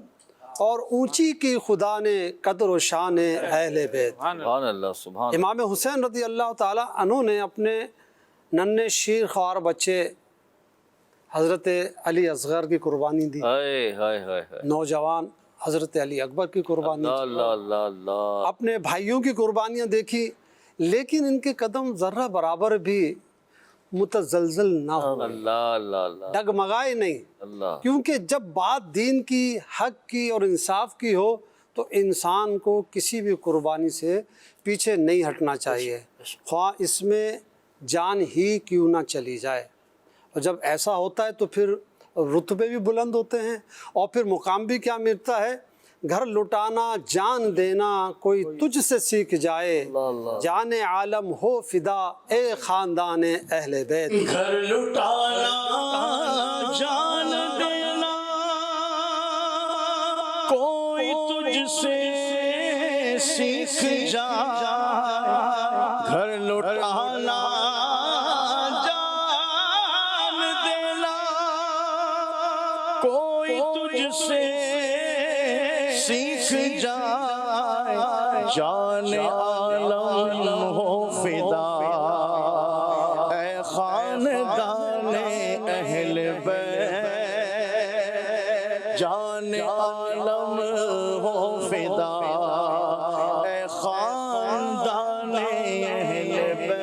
اور اونچی کی خدا نے قدر و شان اہل بیت۔ سبحان اللہ، سبحان امام حسین رضی اللہ تعالیٰ عنہ نے اپنے ننھے شیر خوار بچے حضرت علی اصغر کی قربانی دی، اللہ، نوجوان حضرت علی اکبر کی قربانی دی، اللہ اللہ اللہ، اپنے بھائیوں کی قربانیاں دیکھی، لیکن ان کے قدم ذرہ برابر بھی متزلزل نہ ہو، اللہ اللہ اللہ، ڈگمگائے نہیں، اللہ، کیونکہ جب بات دین کی، حق کی اور انصاف کی ہو تو انسان کو کسی بھی قربانی سے پیچھے نہیں ہٹنا چاہیے، خواہ اس میں جان ہی کیوں نہ چلی جائے۔ اور جب ایسا ہوتا ہے تو پھر رتبے بھی بلند ہوتے ہیں، اور پھر مقام بھی کیا ملتا ہے، گھر لٹانا جان دینا کوئی تجھ سے سیکھ جائے، جان عالم ہو فدا اے خاندان اہل بیت۔ گھر لٹانا جان دینا کوئی تجھ سے سیکھ جائے، کوئی تجھ سے سیکھ جائے جان عالم ہو فدا اے خاندان اہل بیت جان عالم ہو فدا اے خاندان اہل بیت۔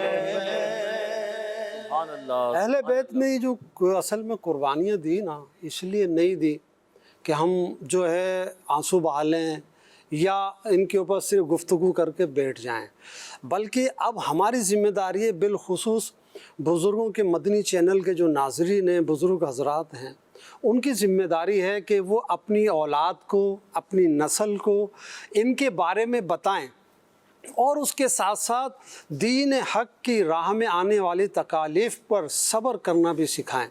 اہل بیت نے جو اصل میں قربانیاں دی نا، اس لیے نہیں دی کہ ہم جو ہے آنسو بہالیں یا ان کے اوپر صرف گفتگو کر کے بیٹھ جائیں، بلکہ اب ہماری ذمہ داری ہے، بالخصوص بزرگوں کے مدنی چینل کے جو ناظرین ہیں، بزرگ حضرات ہیں، ان کی ذمہ داری ہے کہ وہ اپنی اولاد کو، اپنی نسل کو ان کے بارے میں بتائیں، اور اس کے ساتھ ساتھ دین حق کی راہ میں آنے والی تکالیف پر صبر کرنا بھی سکھائیں،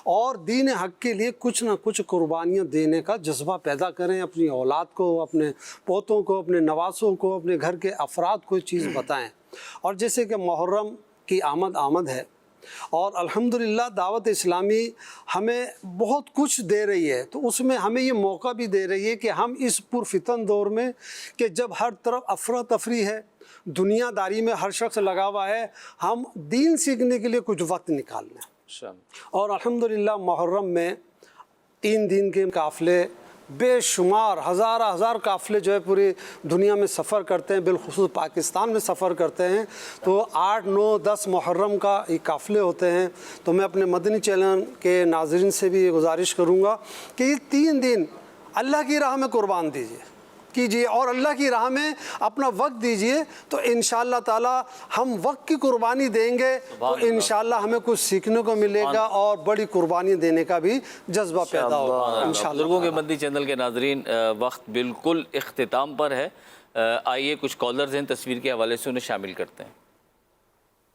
اور دین حق کے لیے کچھ نہ کچھ قربانیاں دینے کا جذبہ پیدا کریں، اپنی اولاد کو، اپنے پوتوں کو، اپنے نواسوں کو، اپنے گھر کے افراد کو یہ چیز بتائیں۔ اور جیسے کہ محرم کی آمد ہے، اور الحمدللہ دعوت اسلامی ہمیں بہت کچھ دے رہی ہے، تو اس میں ہمیں یہ موقع بھی دے رہی ہے کہ ہم اس پرفتن دور میں کہ جب ہر طرف افراتفری ہے، دنیا داری میں ہر شخص لگا ہوا ہے، ہم دین سیکھنے کے لیے کچھ وقت نکال لیں۔ اور الحمدللہ محرم میں 3 دن کے قافلے، بے شمار ہزار قافلے جو ہے پوری دنیا میں سفر کرتے ہیں، بالخصوص پاکستان میں سفر کرتے ہیں، تو 8، 9، 10 محرم کا یہ قافلے ہوتے ہیں۔ تو میں اپنے مدنی چینل کے ناظرین سے بھی یہ گزارش کروں گا کہ یہ 3 دن اللہ کی راہ میں قربان کیجیے اور اللہ کی راہ میں اپنا وقت دیجیے، تو انشاءاللہ تعالی ہم وقت کی قربانی دیں گے تو انشاءاللہ ہمیں کچھ سیکھنے کو ملے گا اور بڑی قربانی دینے کا بھی جذبہ پیدا ہوگا انشاءاللہ۔ بزرگوں کے مدنی چینل کے ناظرین، وقت بالکل اختتام پر ہے، آئیے کچھ کالرز ہیں تصویر کے حوالے سے، انہیں شامل کرتے ہیں۔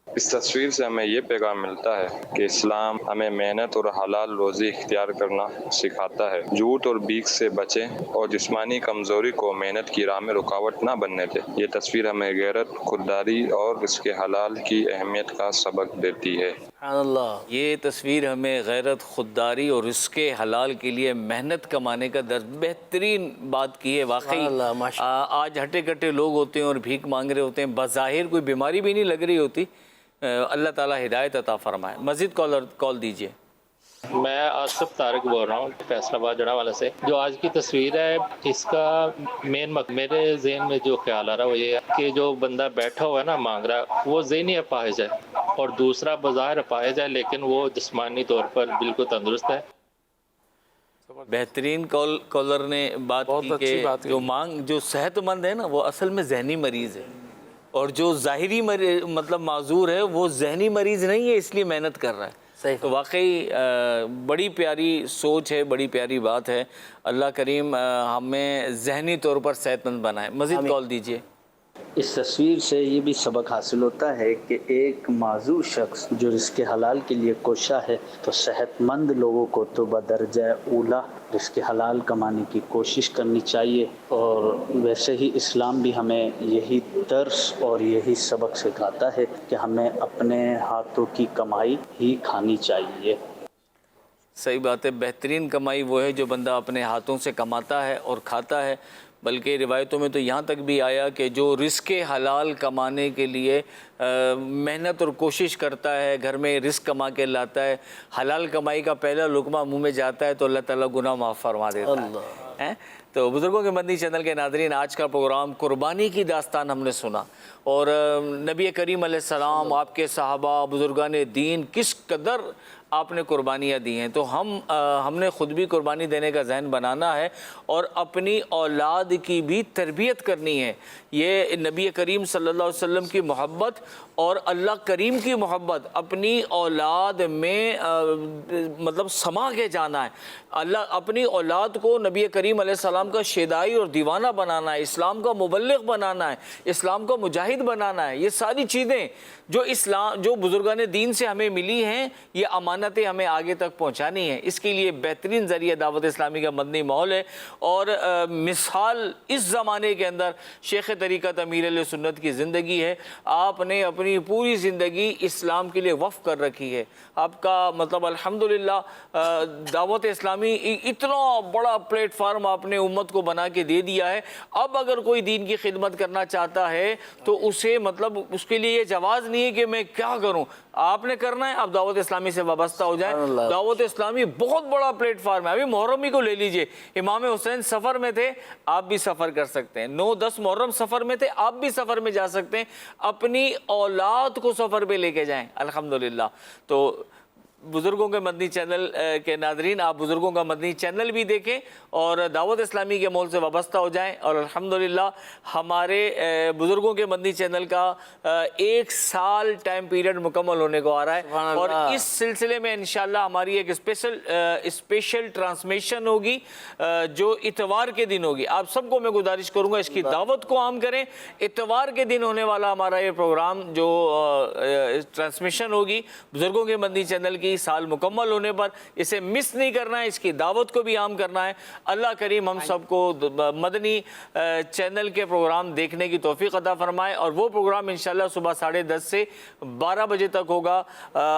اس تصویر سے ہمیں یہ پیغام ملتا ہے کہ اسلام ہمیں محنت اور حلال روزی اختیار کرنا سکھاتا ہے، جھوٹ اور بھیک سے بچیں اور جسمانی کمزوری کو محنت کی راہ میں رکاوٹ نہ بننے دیں۔ یہ تصویر ہمیں غیرت، خودداری اور رزق حلال کی اہمیت کا سبق دیتی ہے۔ یہ تصویر ہمیں غیرت، خودداری اور رزق حلال کے لیے محنت کمانے کا درس، بہترین بات کی ہے واقعی۔ آج ہٹے کٹے لوگ ہوتے ہیں اور بھیک مانگ رہے ہوتے ہیں، بظاہر کوئی بیماری بھی نہیں لگ رہی ہوتی۔ اللہ تعالیٰ ہدایت عطا فرمائے۔ مزید کال دیجیے۔ میں آصف طارق بول رہا ہوں فیصل آباد جڑا والا سے۔ جو آج کی تصویر ہے، اس کا مین میرے ذہن میں جو خیال آ رہا ہے وہ یہ ہے کہ جو بندہ بیٹھا ہوا ہے نا مانگ رہا ہے، وہ ذہنی اپاہج ہے، اور دوسرا بظاہر اپاہج ہے لیکن وہ جسمانی طور پر بالکل تندرست ہے۔ بہترین کالر نے بات کی کہ جو صحت مند ہے نا وہ اصل میں ذہنی مریض ہے، اور جو ظاہری مطلب معذور ہے وہ ذہنی مریض نہیں ہے، اس لیے محنت کر رہا ہے۔ تو واقعی بڑی پیاری سوچ ہے، بڑی پیاری بات ہے۔ اللہ کریم ہمیں ذہنی طور پر صحت مند بنائے۔ مزید کال دیجیے۔ اس تصویر سے یہ بھی سبق حاصل ہوتا ہے کہ ایک معذور شخص جو رزق حلال کے لیے کوشاں ہے، تو صحت مند لوگوں کو تو بدرجہ اولا رزق حلال کمانے کی کوشش کرنی چاہیے، اور ویسے ہی اسلام بھی ہمیں یہی درس اور یہی سبق سکھاتا ہے کہ ہمیں اپنے ہاتھوں کی کمائی ہی کھانی چاہیے۔ صحیح بات ہے، بہترین کمائی وہ ہے جو بندہ اپنے ہاتھوں سے کماتا ہے اور کھاتا ہے، بلکہ روایتوں میں تو یہاں تک بھی آیا کہ جو رزق حلال کمانے کے لیے محنت اور کوشش کرتا ہے، گھر میں رزق کما کے لاتا ہے، حلال کمائی کا پہلا لقمہ منہ میں جاتا ہے تو اللہ تعالیٰ گناہ معاف فرما دیتا ہے۔ تو بزرگوں کے مدنی چینل کے ناظرین، آج کا پروگرام قربانی کی داستان ہم نے سنا، اور نبی کریم علیہ السلام، آپ کے صحابہ، بزرگان دین کس قدر آپ نے قربانیاں دی ہیں۔ تو ہم نے خود بھی قربانی دینے کا ذہن بنانا ہے اور اپنی اولاد کی بھی تربیت کرنی ہے۔ یہ نبی کریم صلی اللہ علیہ وسلم کی محبت اور اللہ کریم کی محبت اپنی اولاد میں مطلب سما کے جانا ہے۔ اللہ اپنی اولاد کو نبی کریم علیہ السلام کا شیدائی اور دیوانہ بنانا ہے، اسلام کا مبلغ بنانا ہے، اسلام کا مجاہد بنانا ہے۔ یہ ساری چیزیں جو بزرگان دین سے ہمیں ملی ہیں، یہ امانت امانتیں ہمیں آگے تک پہنچانی ہیں، اس کے لیے بہترین ذریعہ دعوت اسلامی کا مدنی ماحول ہے، اور مثال اس زمانے کے اندر شیخ طریقت امیر علیہ سنت کی زندگی ہے۔ آپ نے اپنی پوری زندگی اسلام کے لیے وقف کر رکھی ہے۔ آپ کا مطلب الحمدللہ دعوت اسلامی اتنا بڑا پلیٹ فارم آپ نے امت کو بنا کے دے دیا ہے۔ اب اگر کوئی دین کی خدمت کرنا چاہتا ہے تو اسے مطلب اس کے لیے یہ جواز نہیں ہے کہ میں کیا کروں، آپ نے کرنا ہے، آپ دعوت اسلامی سے وابستہ ہو جائیں۔ دعوت اسلامی بہت بڑا پلیٹ فارم ہے۔ ابھی محرم ہی کو لے لیجئے، امام حسین سفر میں تھے، آپ بھی سفر کر سکتے ہیں۔ 9-10 محرم سفر میں تھے، آپ بھی سفر میں جا سکتے ہیں۔ اپنی اولاد کو سفر پہ لے کے جائیں الحمدللہ۔ تو بزرگوں کے مدنی چینل کے ناظرین، آپ بزرگوں کا مدنی چینل بھی دیکھیں اور دعوت اسلامی کے ماحول سے وابستہ ہو جائیں۔ اور الحمدللہ ہمارے بزرگوں کے مدنی چینل کا 1 سال ٹائم پیریڈ مکمل ہونے کو آ رہا ہے، اور اس سلسلے میں انشاءاللہ ہماری ایک اسپیشل ٹرانسمیشن ہوگی جو اتوار کے دن ہوگی۔ آپ سب کو میں گزارش کروں گا اس کی دعوت کو عام کریں۔ اتوار کے دن ہونے والا ہمارا یہ پروگرام جو ٹرانسمیشن ہوگی بزرگوں کے مدنی چینل کی سال مکمل ہونے پر، اسے مس نہیں کرنا ہے، اس کی دعوت کو بھی عام کرنا ہے۔ اللہ کریم ہم سب کو مدنی چینل کے پروگرام دیکھنے کی توفیق عطا فرمائے، اور وہ پروگرام انشاءاللہ صبح 10:30 سے 12 بجے تک ہوگا۔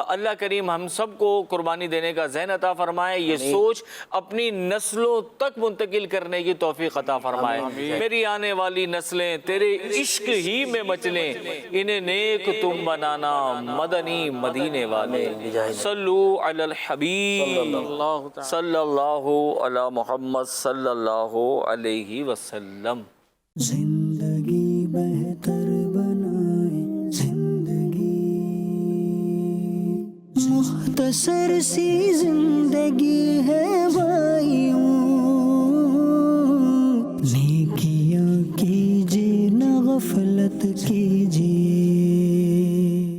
اللہ کریم ہم سب کو قربانی دینے کا ذہن عطا فرمائے، یہ سوچ اپنی نسلوں تک منتقل کرنے کی توفیق عطا فرمائے۔ میری آنے والی نسلیں تیرے عشق ہی میں مچلیں، انہیں نیک تم بنانا مدنی مدینے والے۔ صلو علی الحبیب صلی اللہ علی محمد صلی اللہ علیہ وسلم۔ زندگی بہتر بنائے زندگی، مختصر سی زندگی ہے بھائیوں